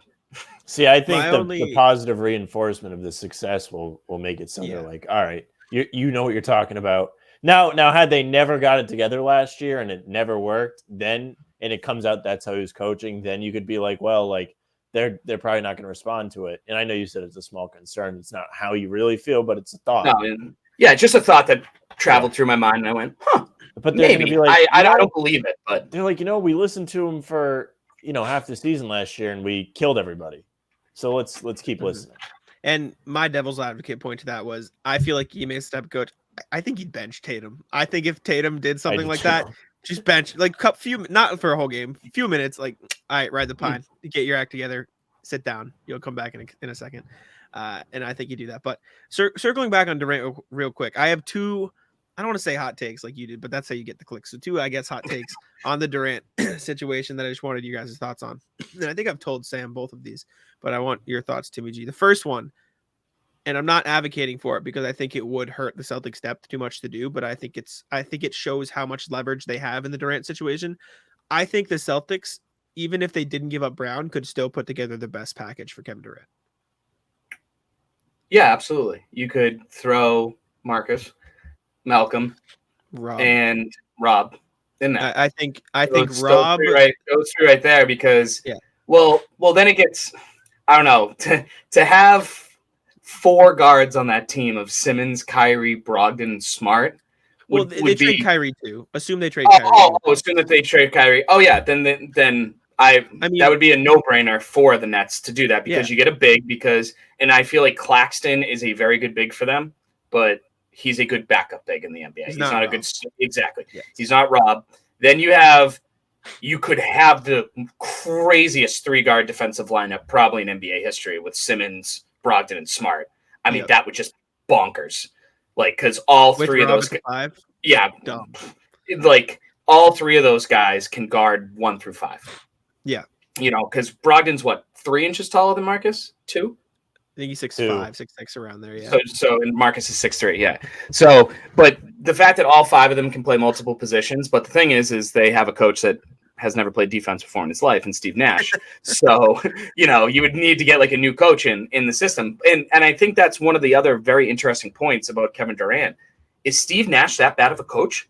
See, I think the positive reinforcement of the success will make it so they're like, all right, you know what you're talking about. Now, had they never got it together last year and it never worked, then and it comes out that's how he was coaching, then you could be like, well, like they're probably not going to respond to it. And I know you said it's a small concern. It's not how you really feel, but it's a thought. No, just a thought that traveled through my mind, and I went, huh? But maybe be like, I don't believe it, but they're like, we listened to him for half the season last year and we killed everybody. So let's keep listening. And my devil's advocate point to that was, I feel like Ime is step coach. I think he'd bench Tatum. I think if Tatum did something like that, just bench, like not for a whole game, a few minutes, like, all right, ride the pine, get your act together, sit down. You'll come back in a second. And I think you do that. But circling back on Durant real quick, I have two, I don't want to say hot takes like you did, but that's how you get the clicks. So two, I guess, hot takes on the Durant situation that I just wanted you guys' thoughts on. And I think I've told Sam both of these, but I want your thoughts, Timmy G. The first one, and I'm not advocating for it because I think it would hurt the Celtics' depth too much to do, but I think it shows how much leverage they have in the Durant situation. I think the Celtics, even if they didn't give up Brown, could still put together the best package for Kevin Durant. Yeah, absolutely. You could throw Marcus, Malcolm, and Rob in there. I think Rob goes through right there because well then it gets, I don't know, to have 4 guards on that team of Simmons, Kyrie, Brogdon, and Smart. They trade Kyrie too. Assume they trade Kyrie. Assume that they trade Kyrie. Oh yeah, then I mean, that would be a no-brainer for the Nets to do that because you get a big and I feel like Claxton is a very good big for them, but he's a good backup big in the NBA. He's not a good exactly. Yes. He's not Rob. Then you could have the craziest 3-guard defensive lineup probably in NBA history with Simmons, Brogdon, and Smart. I mean, that would just bonkers. Like, because all with 3 of those guys, like all 3 of those guys can guard 1 through 5. Yeah. Because Brogdon's 3 inches taller than Marcus? 2? I think he's 6'5", 6'6", around there. Yeah. So and Marcus is 6'3". Yeah. So, but the fact that all 5 of them can play multiple positions, but the thing is they have a coach that has never played defense before in his life, and Steve Nash. So, you would need to get like a new coach in the system. And I think that's one of the other very interesting points about Kevin Durant. Is Steve Nash that bad of a coach?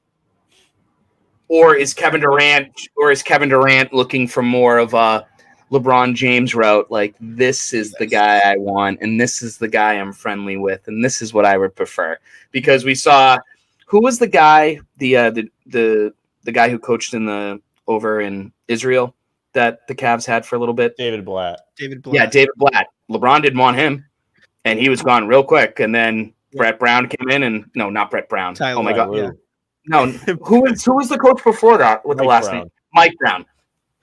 Or is Kevin Durant looking for more of a LeBron James route? Like, this is the guy I want, and this is the guy I'm friendly with, and this is what I would prefer. Because we saw, who was the guy, the guy who coached over in Israel that the Cavs had for a little bit? David Blatt. Yeah, David Blatt. LeBron didn't want him, and he was gone real quick. And then Brett Brown came in, and no, not Brett Brown. Tyler, oh my God, yeah. No, who was the coach before that with the last name? Mike Brown.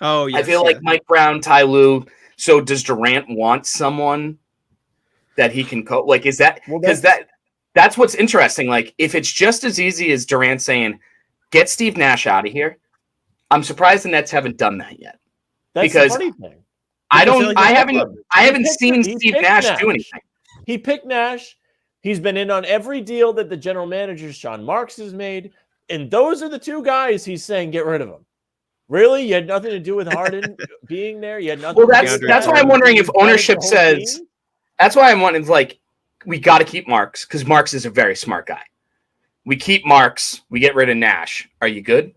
Oh, yes, I feel like Mike Brown, Ty Lue. So does Durant want someone that he can coach? Like, is that because that's what's interesting? Like, if it's just as easy as Durant saying, "Get Steve Nash out of here," I'm surprised the Nets haven't done that yet. That's because the funny thing. I haven't seen Steve Nash do anything. He picked Nash. He's been in on every deal that the general manager Sean Marks has made. And those are the two guys he's saying, get rid of them. Really? You had nothing to do with Harden being there? You had nothing. Well, that's why I'm wondering if ownership says team? That's why I'm wondering, like, we got to keep Marks because Marks is a very smart guy. We keep Marks, we get rid of Nash. Are you good?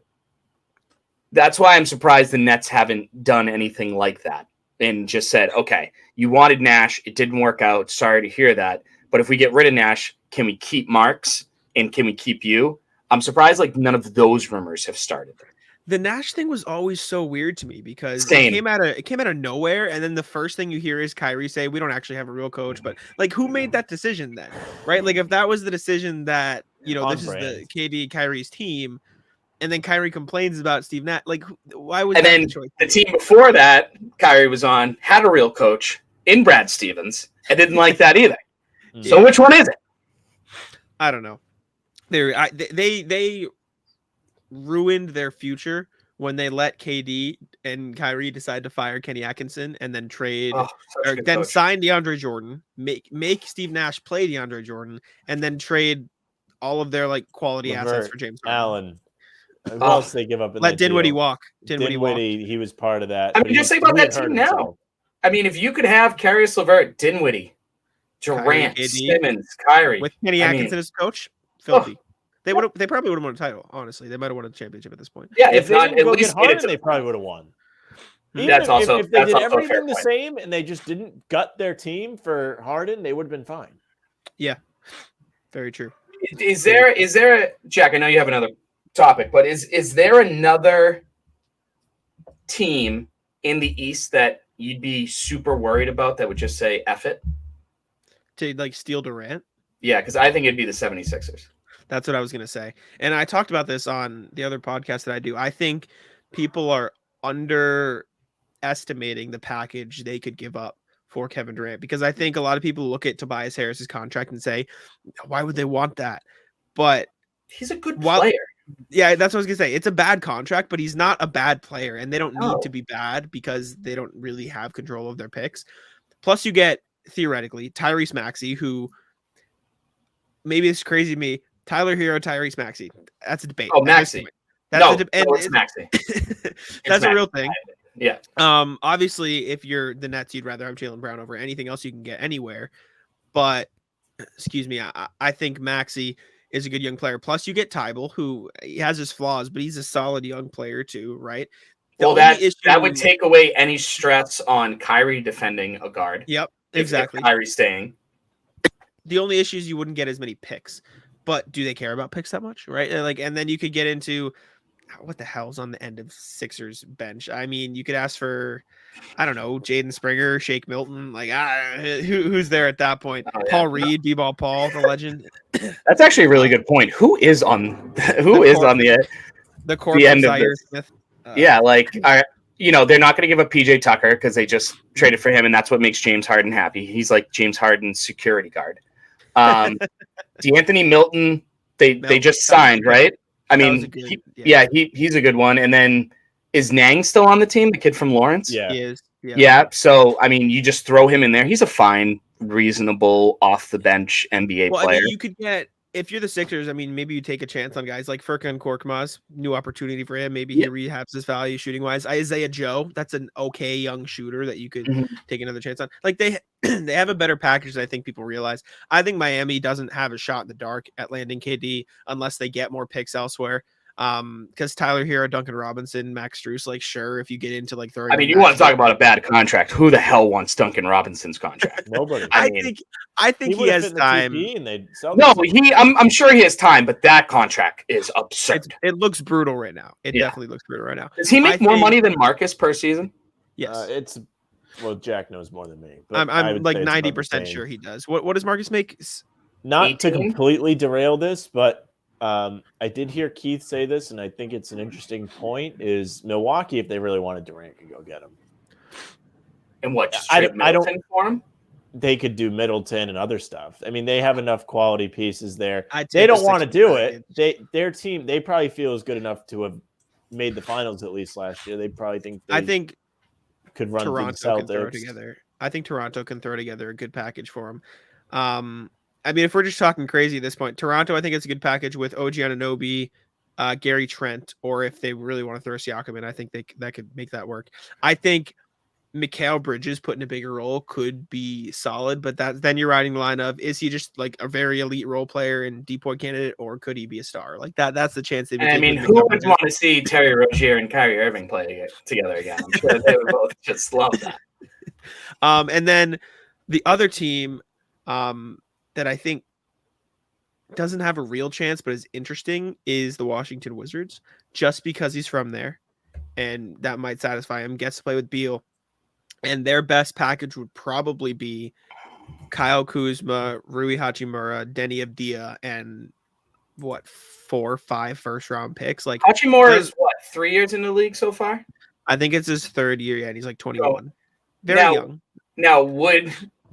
That's why I'm surprised the Nets haven't done anything like that and just said, okay, you wanted Nash, it didn't work out. Sorry to hear that. But if we get rid of Nash, can we keep Marks and can we keep you? I'm surprised like none of those rumors have started. The Nash thing was always so weird to me because it came out of nowhere, and then the first thing you hear is Kyrie say, "We don't actually have a real coach." But like, who made that decision then, right? Like, if that was the decision that this is the KD Kyrie's team, and then Kyrie complains about Steve Nash, like, why was? And then the team before that Kyrie was on had a real coach in Brad Stevens and didn't like that either. So which one is it? I don't know. They ruined their future when they let KD and Kyrie decide to fire Kenny Atkinson and then sign DeAndre Jordan, make Steve Nash play DeAndre Jordan, and then trade all of their like quality assets for James Harden. Allen. Who else they give up? Let Dinwiddie walk. Dinwiddie, he was part of that. I mean, just think about that team now. I mean, if you could have Caris LeVert, Dinwiddie, Durant, Simmons, Kyrie with Kenny Atkinson as coach, filthy. They probably would have won a title. Honestly, they might have won a championship at this point. Yeah, if not, at least Harden, they probably would have won. If they did everything the same and they just didn't gut their team for Harden, they would have been fine. Yeah, very true. Is there Jack? I know you have another topic, but is there another team in the East that you'd be super worried about that would just say F it? To like steal Durant? Yeah, because I think it'd be the 76ers. That's what I was going to say. And I talked about this on the other podcast that I do. I think people are underestimating the package they could give up for Kevin Durant because I think a lot of people look at Tobias Harris's contract and say, why would they want that? But he's a good player. Yeah, that's what I was going to say. It's a bad contract, but he's not a bad player, and they don't need to be bad because they don't really have control of their picks. Plus, you get, theoretically, Tyrese Maxey, who maybe it's crazy to me, Tyler Hero, Tyrese Maxey. That's a debate. Oh, Maxey. It's Maxey. That's a real thing. Yeah. Obviously, if you're the Nets, you'd rather have Jaylen Brown over anything else you can get anywhere. But, excuse me, I think Maxey is a good young player. Plus, you get Tybal, who he has his flaws, but he's a solid young player too, right? That would take away any stress on Kyrie defending a guard. Yep, exactly. If Kyrie staying. The only issue is you wouldn't get as many picks. But do they care about picks that much, right? Like, and then you could get into what the hell's on the end of Sixers bench. I mean, you could ask for, I don't know, Jaden Springer, Shake Milton, like who's there at that point? Paul Reed, B-Ball Paul, the legend. That's actually a really good point. Who is on the end of this? Smith. They're not going to give up PJ Tucker because they just traded for him, and that's what makes James Harden happy. He's like James Harden's security guard. DeAnthony Milton, they just signed, right? I mean, he's a good one. And then is Nang still on the team? The kid from Lawrence? Yeah, he is. Yeah. So I mean, you just throw him in there. He's a fine, reasonable, off the bench NBA player. I mean, you could get. If you're the Sixers, I mean, maybe you take a chance on guys like Furkan Korkmaz, new opportunity for him. Maybe he rehabs his value shooting wise. Isaiah Joe, that's an okay young shooter that you could take another chance on. Like they have a better package than I think people realize. I think Miami doesn't have a shot in the dark at landing KD unless they get more picks elsewhere. Because Tyler Hero, Duncan Robinson, Max Strus, like sure, if you get into like throwing. I mean, you want to talk about a bad contract? Who the hell wants Duncan Robinson's contract? Nobody. I think he has time. No, I'm sure he has time, but that contract is absurd. It looks brutal right now. It definitely looks brutal right now. Does he make more money than Marcus per season? Yes, Jack knows more than me. But I'm like 90% sure he does. What does Marcus make? Not 18? to completely derail this, but I did hear Keith say this, and I think it's an interesting point. Is Milwaukee, if they really wanted Durant, could go get him. And what? I don't for him. They could do Middleton and other stuff. I mean, they have enough quality pieces there. They don't want to do it. Their team, they probably feel is good enough to have made the finals at least last year. They probably think. I think could run Toronto can throw together. I think Toronto can throw together a good package for him. I mean, if we're just talking crazy at this point, Toronto, I think it's a good package with OG Anunoby, Gary Trent, or if they really want to throw Siakam in, I think that could make that work. I think Mikal Bridges put in a bigger role could be solid, but then you're riding the line of, is he just like a very elite role player and deep point candidate, or could he be a star? Like that's the chance. I mean, who would want to see Terry Rozier and Kyrie Irving play together again? I'm sure they would both just love that. And then the other team that I think doesn't have a real chance but is interesting is the Washington Wizards, just because he's from there and that might satisfy him. Gets to play with Beal, and their best package would probably be Kyle Kuzma, Rui Hachimura, Denny Avdia, and 4 or 5 first-round picks. Like Hachimura is 3 years in the league so far? I think it's his 3rd year, and he's like 21. Very young. Now,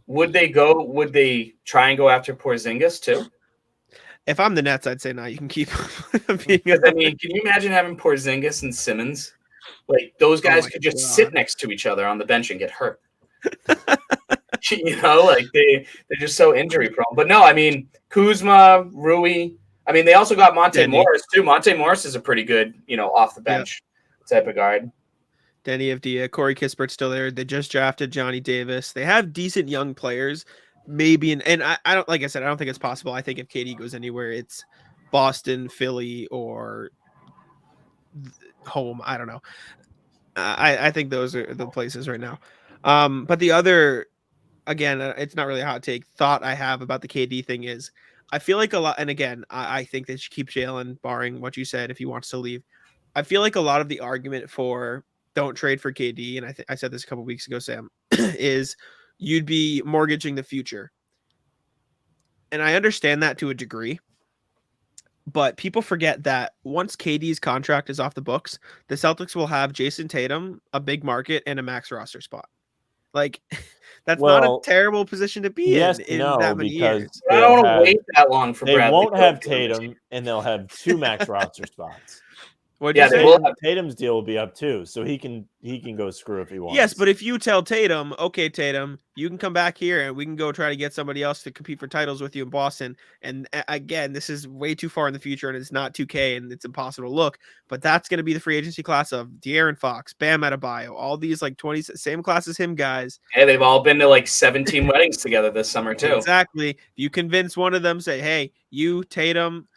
would they try and go after Porzingis too? If I'm the Nets, I'd say no. You can keep. Because I mean, can you imagine having Porzingis and Simmons? Like those guys could just sit next to each other on the bench and get hurt. Like they're just so injury prone. But no, I mean Kuzma, Rui. I mean, they also got Monte Morris too. Monte Morris is a pretty good, off the bench type of guard. Denny Avdia, Corey Kispert's still there. They just drafted Johnny Davis. They have decent young players, maybe. And I don't, like I said, I don't think it's possible. I think if KD goes anywhere, it's Boston, Philly, or home. I don't know. I think those are the places right now. But the other, again, it's not really a hot take, thought I have about the KD thing is I feel like a lot. And again, I think they should keep Jaylen, barring what you said, if he wants to leave. I feel like a lot of the argument for don't trade for KD, and I said this a couple weeks ago, Sam, is you'd be mortgaging the future. And I understand that to a degree, but people forget that once KD's contract is off the books, the Celtics will have Jason Tatum, a big market, and a max roster spot. Like, that's not a terrible position to be in that many years. I don't want to wait that long for Bradley. They won't have Tatum, and they'll have 2 max roster spots. Tatum's deal will be up too, so he can go screw if he wants. Yes, but if you tell Tatum, okay, Tatum, you can come back here and we can go try to get somebody else to compete for titles with you in Boston. And again, this is way too far in the future, and it's not 2K, and it's impossible to look. But that's going to be the free agency class of De'Aaron Fox, Bam Adebayo, all these like 20 same class as him guys. Yeah, they've all been to like 17 weddings together this summer too. Exactly. If you convince one of them, say, hey, you, Tatum,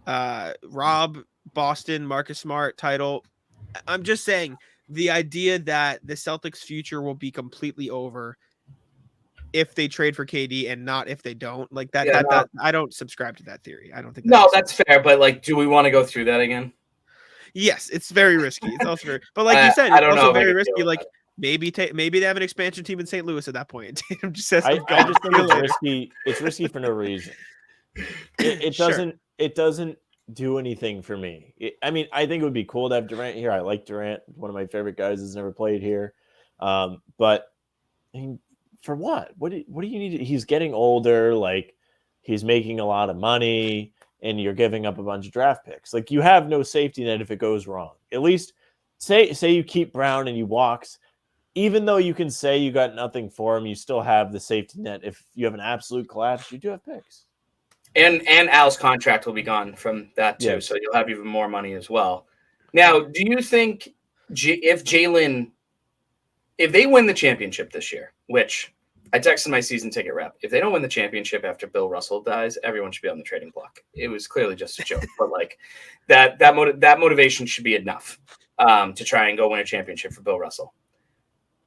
Rob, Boston, Marcus Smart, title. I'm just saying the idea that the Celtics' future will be completely over if they trade for KD and not if they don't. Like that, that I don't subscribe to that theory. I don't think that's fair. But like, do we want to go through that again? Yes, it's very risky. It's also very, but like you said, it's also very risky. Like maybe they have an expansion team in St. Louis at that point. Tatum just says, I just think it's risky. It's risky for no reason. It doesn't do anything for me. I mean, I think it would be cool to have Durant here. I like Durant. One of my favorite guys has never played here. But I mean, for what? What do you need? He's getting older. Like he's making a lot of money, and you're giving up a bunch of draft picks. Like you have no safety net if it goes wrong. At least say you keep Brown and he walks. Even though you can say you got nothing for him, you still have the safety net. If you have an absolute collapse, you do have picks. And Al's contract will be gone from that too, so you'll have even more money as well. Now, do you think if they win the championship this year, which I texted my season ticket rep. If they don't win the championship after Bill Russell dies, everyone should be on the trading block. It was clearly just a joke, but like that motivation should be enough to try and go win a championship for Bill Russell.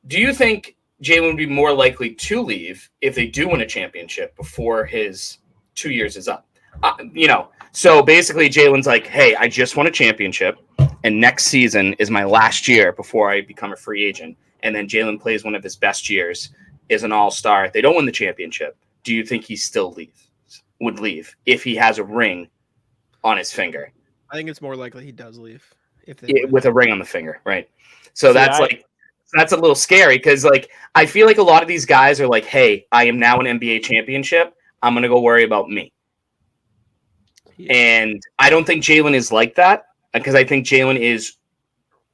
Do you think Jaylen would be more likely to leave if they do win a championship before his 2 years is up? So basically Jaylen's like, hey, I just won a championship, and next season is my last year before I become a free agent. And then Jaylen plays one of his best years, is an all-star. They don't win the championship. Do you think he still would leave if he has a ring on his finger? I think it's more likely he does leave with a ring on the finger, right? So that's a little scary because like I feel like a lot of these guys are like, hey, I am now an NBA championship. I'm gonna go worry about me. Yeah. And I don't think Jaylen is like that because I think Jaylen is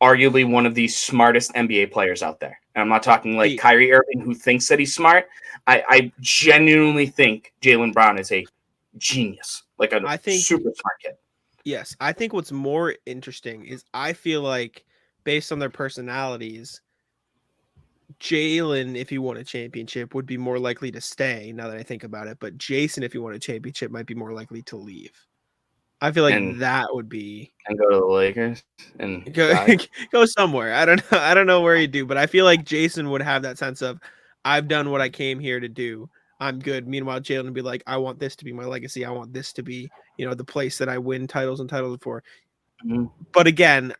arguably one of the smartest NBA players out there. And I'm not talking like Kyrie Irving, who thinks that he's smart. I genuinely think Jaylen Brown is a genius, like a super smart kid. Yes, I think what's more interesting is I feel like based on their personalities, Jaylen, if he won a championship, would be more likely to stay now that I think about it. But Jason, if he won a championship, might be more likely to leave. I feel like that would be and go to the Lakers and go somewhere. I don't know where he'd do, but I feel like Jason would have that sense of I've done what I came here to do. I'm good. Meanwhile, Jaylen would be like, I want this to be my legacy. I want this to be, the place that I win titles for. Mm-hmm. But again,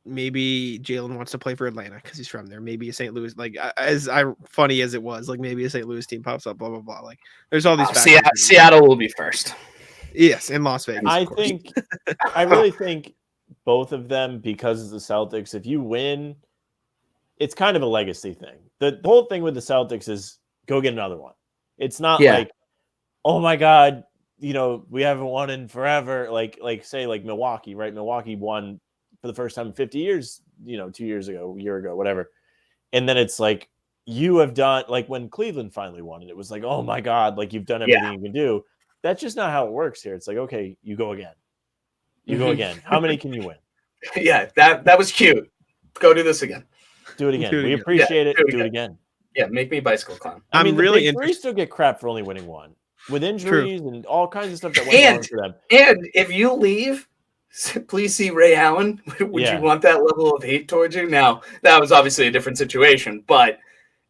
maybe Jaylen wants to play for Atlanta because he's from there. Maybe a St. Louis, like funny as it was, like maybe a St. Louis team pops up, blah, blah, blah. Like there's all these factors. Seattle will be first. Yes, in Las Vegas. I really think both of them, because of the Celtics, if you win, it's kind of a legacy thing. The whole thing with the Celtics is go get another one. It's not like, oh my God, we haven't won in forever. Like say like Milwaukee, right? Milwaukee won for the first time in 50 years, 2 years ago, a year ago, whatever. And then it's like, you have done, like when Cleveland finally won it, it was like, oh my God, like you've done everything you can do. That's just not how it works here. It's like, okay, you go again. You go again. How many can you win? Yeah, that was cute. Go do this again. Do it again. We appreciate it. Do it again. Yeah, make me a bicycle clown. I mean, really interested. Three still get crap for only winning one. With injuries and all kinds of stuff that went on for them. And if you leave, please see Ray Allen. Would you want that level of hate towards you? Now, that was obviously a different situation, but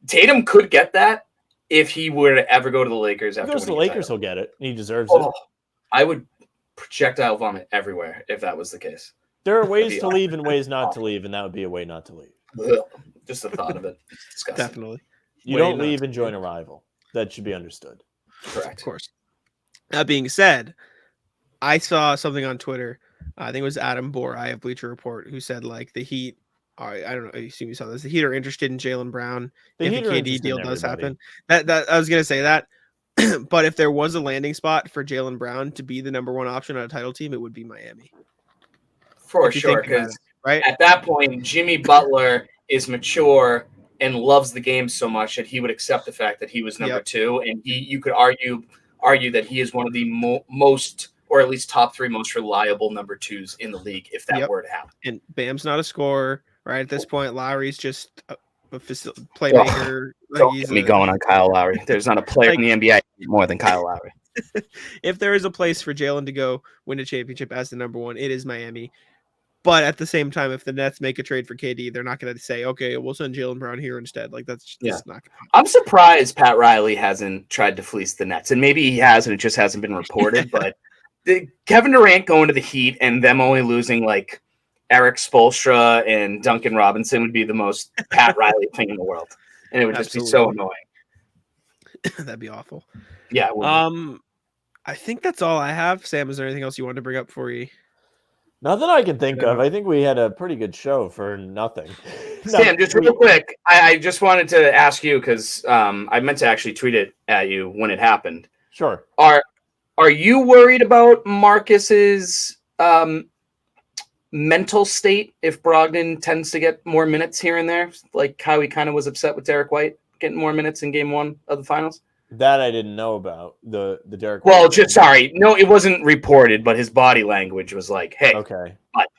Tatum could get that if he were to ever go to the Lakers. If he goes to the Lakers, he'll get it. He deserves it. I would projectile vomit everywhere if that was the case. There are ways to leave and ways not to leave, and that would be a way not to leave. Just the thought of it. It's disgusting. Definitely. You don't leave and join a rival. That should be understood. Correct. Of course. That being said, I saw something on Twitter. I think it was Adam Borai of Bleacher Report who said like the Heat. I don't know. I assume you saw this. The Heat are interested in Jaylen Brown if the KD deal does happen. That I was gonna say that. But if there was a landing spot for Jaylen Brown to be the number one option on a title team, it would be Miami. For sure, because at that point, Jimmy Butler is mature and loves the game so much that he would accept the fact that he was number two, and you could argue that he is one of the most, or at least top three most reliable number twos in the league if that were to happen. And Bam's not a scorer, right? At this point, Lowry's just a playmaker. Don't get me going on Kyle Lowry. There's not a player in the NBA more than Kyle Lowry. If there is a place for Jaylen to go win a championship as the number one, it is Miami. But at the same time, if the Nets make a trade for KD, they're not going to say, okay, we'll send Jaylen Brown here instead. Like, that's not going to happen. I'm surprised Pat Riley hasn't tried to fleece the Nets. And maybe he has, and it just hasn't been reported. But Kevin Durant going to the Heat and them only losing, like, Eric Spoelstra and Duncan Robinson would be the most Pat Riley thing in the world. And it would just be so annoying. That'd be awful. Yeah. I think that's all I have. Sam, is there anything else you wanted to bring up for you? Nothing I can think of. I think we had a pretty good show for nothing. Sam, just real quick, I just wanted to ask you because I meant to actually tweet it at you when it happened. Sure. Are you worried about Marcus's mental state if Brogdon tends to get more minutes here and there, like how he kind of was upset with Derek White getting more minutes in Game 1 of the Finals? That I didn't know about the Derek. Well, no, it wasn't reported, but his body language was like, "Hey, okay,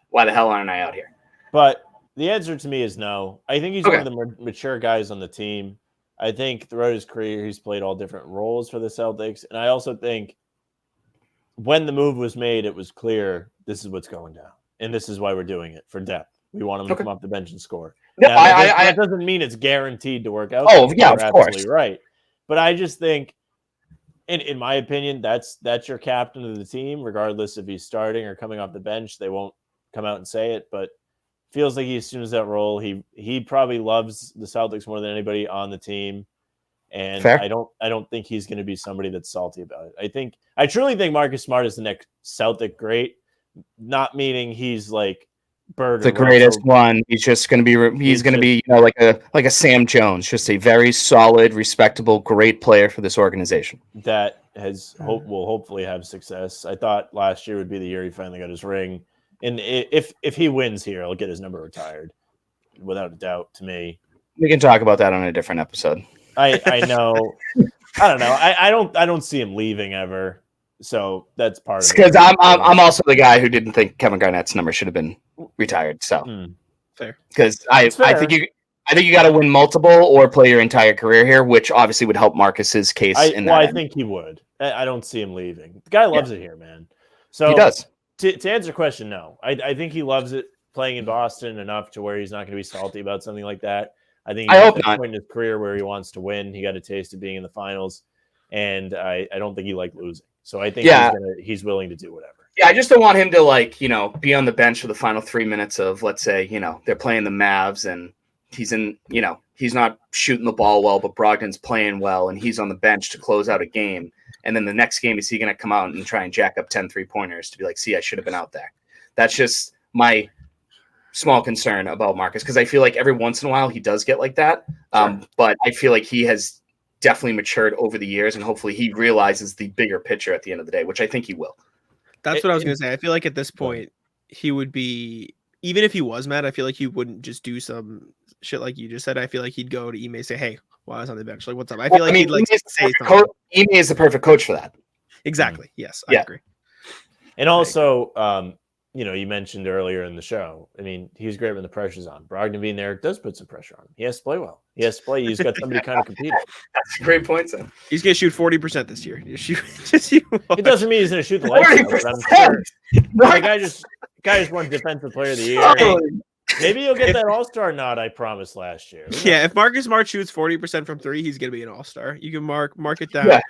why the hell aren't I out here?" But the answer to me is no. I think he's one of the more mature guys on the team. I think throughout his career, he's played all different roles for the Celtics. And I also think when the move was made, it was clear this is what's going down. And this is why we're doing it, for depth. We want him to come off the bench and score. No, now, that doesn't mean it's guaranteed to work out. Oh, yeah, You're of course. absolutely right. But I just think, in my opinion, that's your captain of the team, regardless if he's starting or coming off the bench. They won't come out and say it, but feels like he assumes that role. He probably loves the Celtics more than anybody on the team. And fair. I don't think he's going to be somebody that's salty about it. I truly think Marcus Smart is the next Celtic great, not meaning he's like Bird, the greatest one. He's just going to be. He's going to be, like a Sam Jones, just a very solid, respectable, great player for this organization. That will hopefully have success. I thought last year would be the year he finally got his ring, and if he wins here, he'll get his number retired, without a doubt. To me, we can talk about that on a different episode. I know. I don't know. I don't see him leaving ever. So that's part of it. Because I'm also the guy who didn't think Kevin Garnett's number should have been retired. So fair. Because I think you got to win multiple or play your entire career here, which obviously would help Marcus's case. I think he would. I don't see him leaving. The guy loves it here, man. So he does. To answer your question, no. I think he loves it playing in Boston enough to where he's not going to be salty about something like that. I think he's at the point in his career where he wants to win. He got a taste of being in the finals, and I don't think he liked losing. So I think he's willing to do whatever. Yeah, I just don't want him to be on the bench for the final 3 minutes of, let's say, they're playing the Mavs and he's in, he's not shooting the ball well, but Brogdon's playing well and he's on the bench to close out a game. And then the next game, is he going to come out and try and jack up 10 3-pointers to be like, see, I should have been out there. That's just my small concern about Marcus, because I feel like every once in a while he does get like that. Sure. But I feel like he has definitely matured over the years, and hopefully he realizes the bigger picture at the end of the day, which I think he will. That's what I was going to say. I feel like at this point he would be, even if he was mad, I feel like he wouldn't just do some shit like you just said. I feel like he'd go to Ime and say, hey, while I was on the bench, like, what's up? I feel he'd like say something. Ime is the perfect coach for that. Exactly. Yes, I agree. And also, you mentioned earlier in the show, he was great when the pressure's on. Brogdon being there does put some pressure on him. He has to play well. He has to play. He's got somebody kind of competing. That's a great point, son. He's going to shoot 40% this year. It doesn't mean he's going to shoot the lights out, but I'm sure. The guy just won Defensive Player of the Year. Maybe he'll get that All-Star nod I promised last year. Yeah, if Marcus Smart shoots 40% from three, he's going to be an All-Star. You can mark it down. Yeah.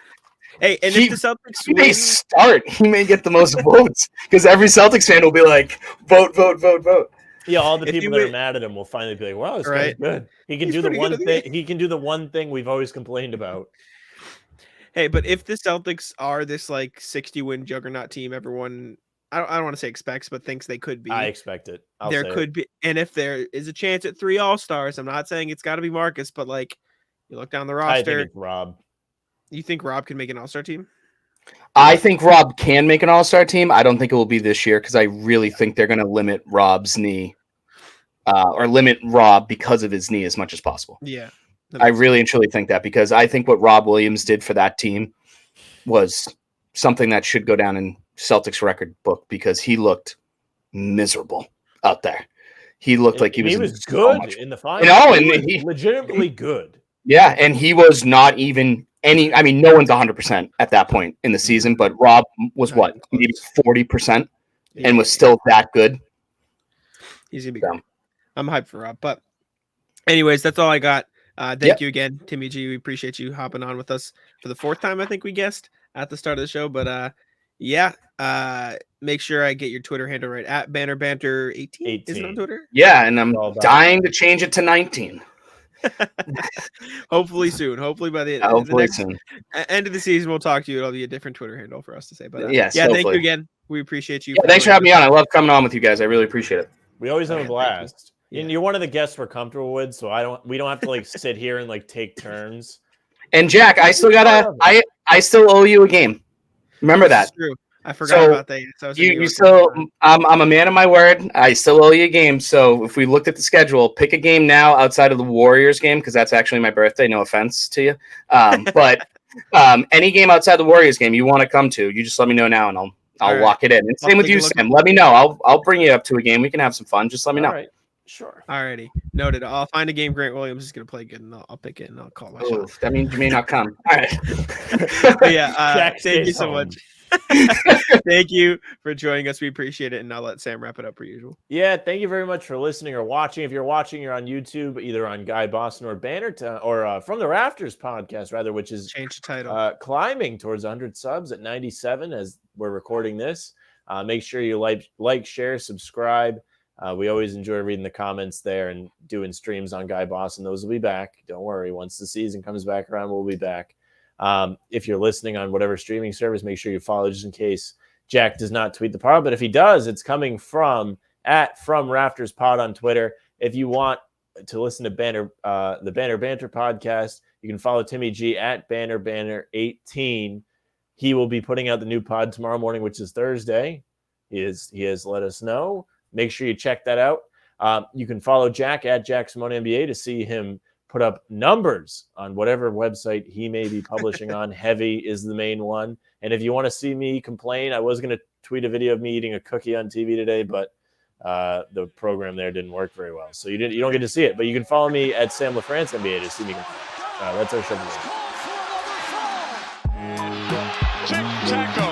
Hey, and if the Celtics may start, he may get the most votes because every Celtics fan will be like, vote. Yeah, all the people that are mad at him will finally be like, wow, this guy's good. He can do the one thing. He can do the one thing we've always complained about. Hey, but if the Celtics are this 60-win juggernaut team, everyone, I don't want to say expects, but thinks they could be. I expect it. There could be, and if there is a chance at 3 All-Stars, I'm not saying it's got to be Marcus, but you look down the roster. I think it's Rob. You think Rob can make an All-Star team? I think Rob can make an All-Star team. I don't think it will be this year because I really think they're going to limit Rob's knee or limit Rob because of his knee as much as possible. Yeah. I really and truly think that because I think what Rob Williams did for that team was something that should go down in Celtics record book because he looked miserable out there. He looked like he was good in the finals. He was legitimately good. Yeah, and he was not even no one's 100% at that point in the season, but Rob was maybe 40% and was still that good. He's going to be good. I'm hyped for Rob. But anyways, that's all I got. Thank you again, Timmy G. We appreciate you hopping on with us for the 4th time, I think we guessed at the start of the show. But make sure I get your Twitter handle right at Banner Banter 18. Is it on Twitter? Yeah, and I'm dying to change it to 19. Hopefully soon. Hopefully by the end of the season, we'll talk to you. It'll be a different Twitter handle for us to say. But yes, thank you again. We appreciate you. Yeah, thanks for having me on. I love coming on with you guys. I really appreciate it. We always have a blast. And you're one of the guests we're comfortable with, so we don't have to sit here and take turns. And Jack, I still owe you a game. Remember that. That's true. I forgot about that. So you still, I'm a man of my word. I still owe you a game. So if we looked at the schedule, pick a game now outside of the Warriors game because that's actually my birthday. No offense to you, but any game outside the Warriors game you want to come to, you just let me know now, and I'll lock it in. And same with you, Sam. Let me know. I'll bring you up to a game. We can have some fun. Just let me know. Right. Sure. Alrighty, noted. I'll find a game Grant Williams is going to play good, and I'll pick it, and I'll call my shot. That means you may not come. All right. But yeah, thank you so much. Thank you for joining us. We appreciate it, and I'll let Sam wrap it up per usual. Yeah, thank you very much for listening or watching. If you're watching, you're on YouTube, either on Guy Boston or Banner or From the Rafters podcast, rather, which is change the title, climbing towards 100 subs at 97 as we're recording this. Make sure you like, share, subscribe. We always enjoy reading the comments there and doing streams on Guy Boston. Those will be back. Don't worry. Once the season comes back around, we'll be back. If you're listening on whatever streaming service, make sure you follow just in case Jack does not tweet the pod. But if he does, it's coming from Rafters Pod on Twitter. If you want to listen to the Banner Banter podcast, you can follow Timmy G at Banner Banter 18. He will be putting out the new pod tomorrow morning, which is Thursday. He has let us know. Make sure you check that out. You can follow Jack at Jack Simone NBA to see him put up numbers on whatever website he may be publishing on. Heavy is the main one. And if you want to see me complain, I was going to tweet a video of me eating a cookie on TV today, but the program there didn't work very well. So you don't get to see it. But you can follow me at Sam LaFrance NBA to see me complain. That's our show today. Tic-tac-toe.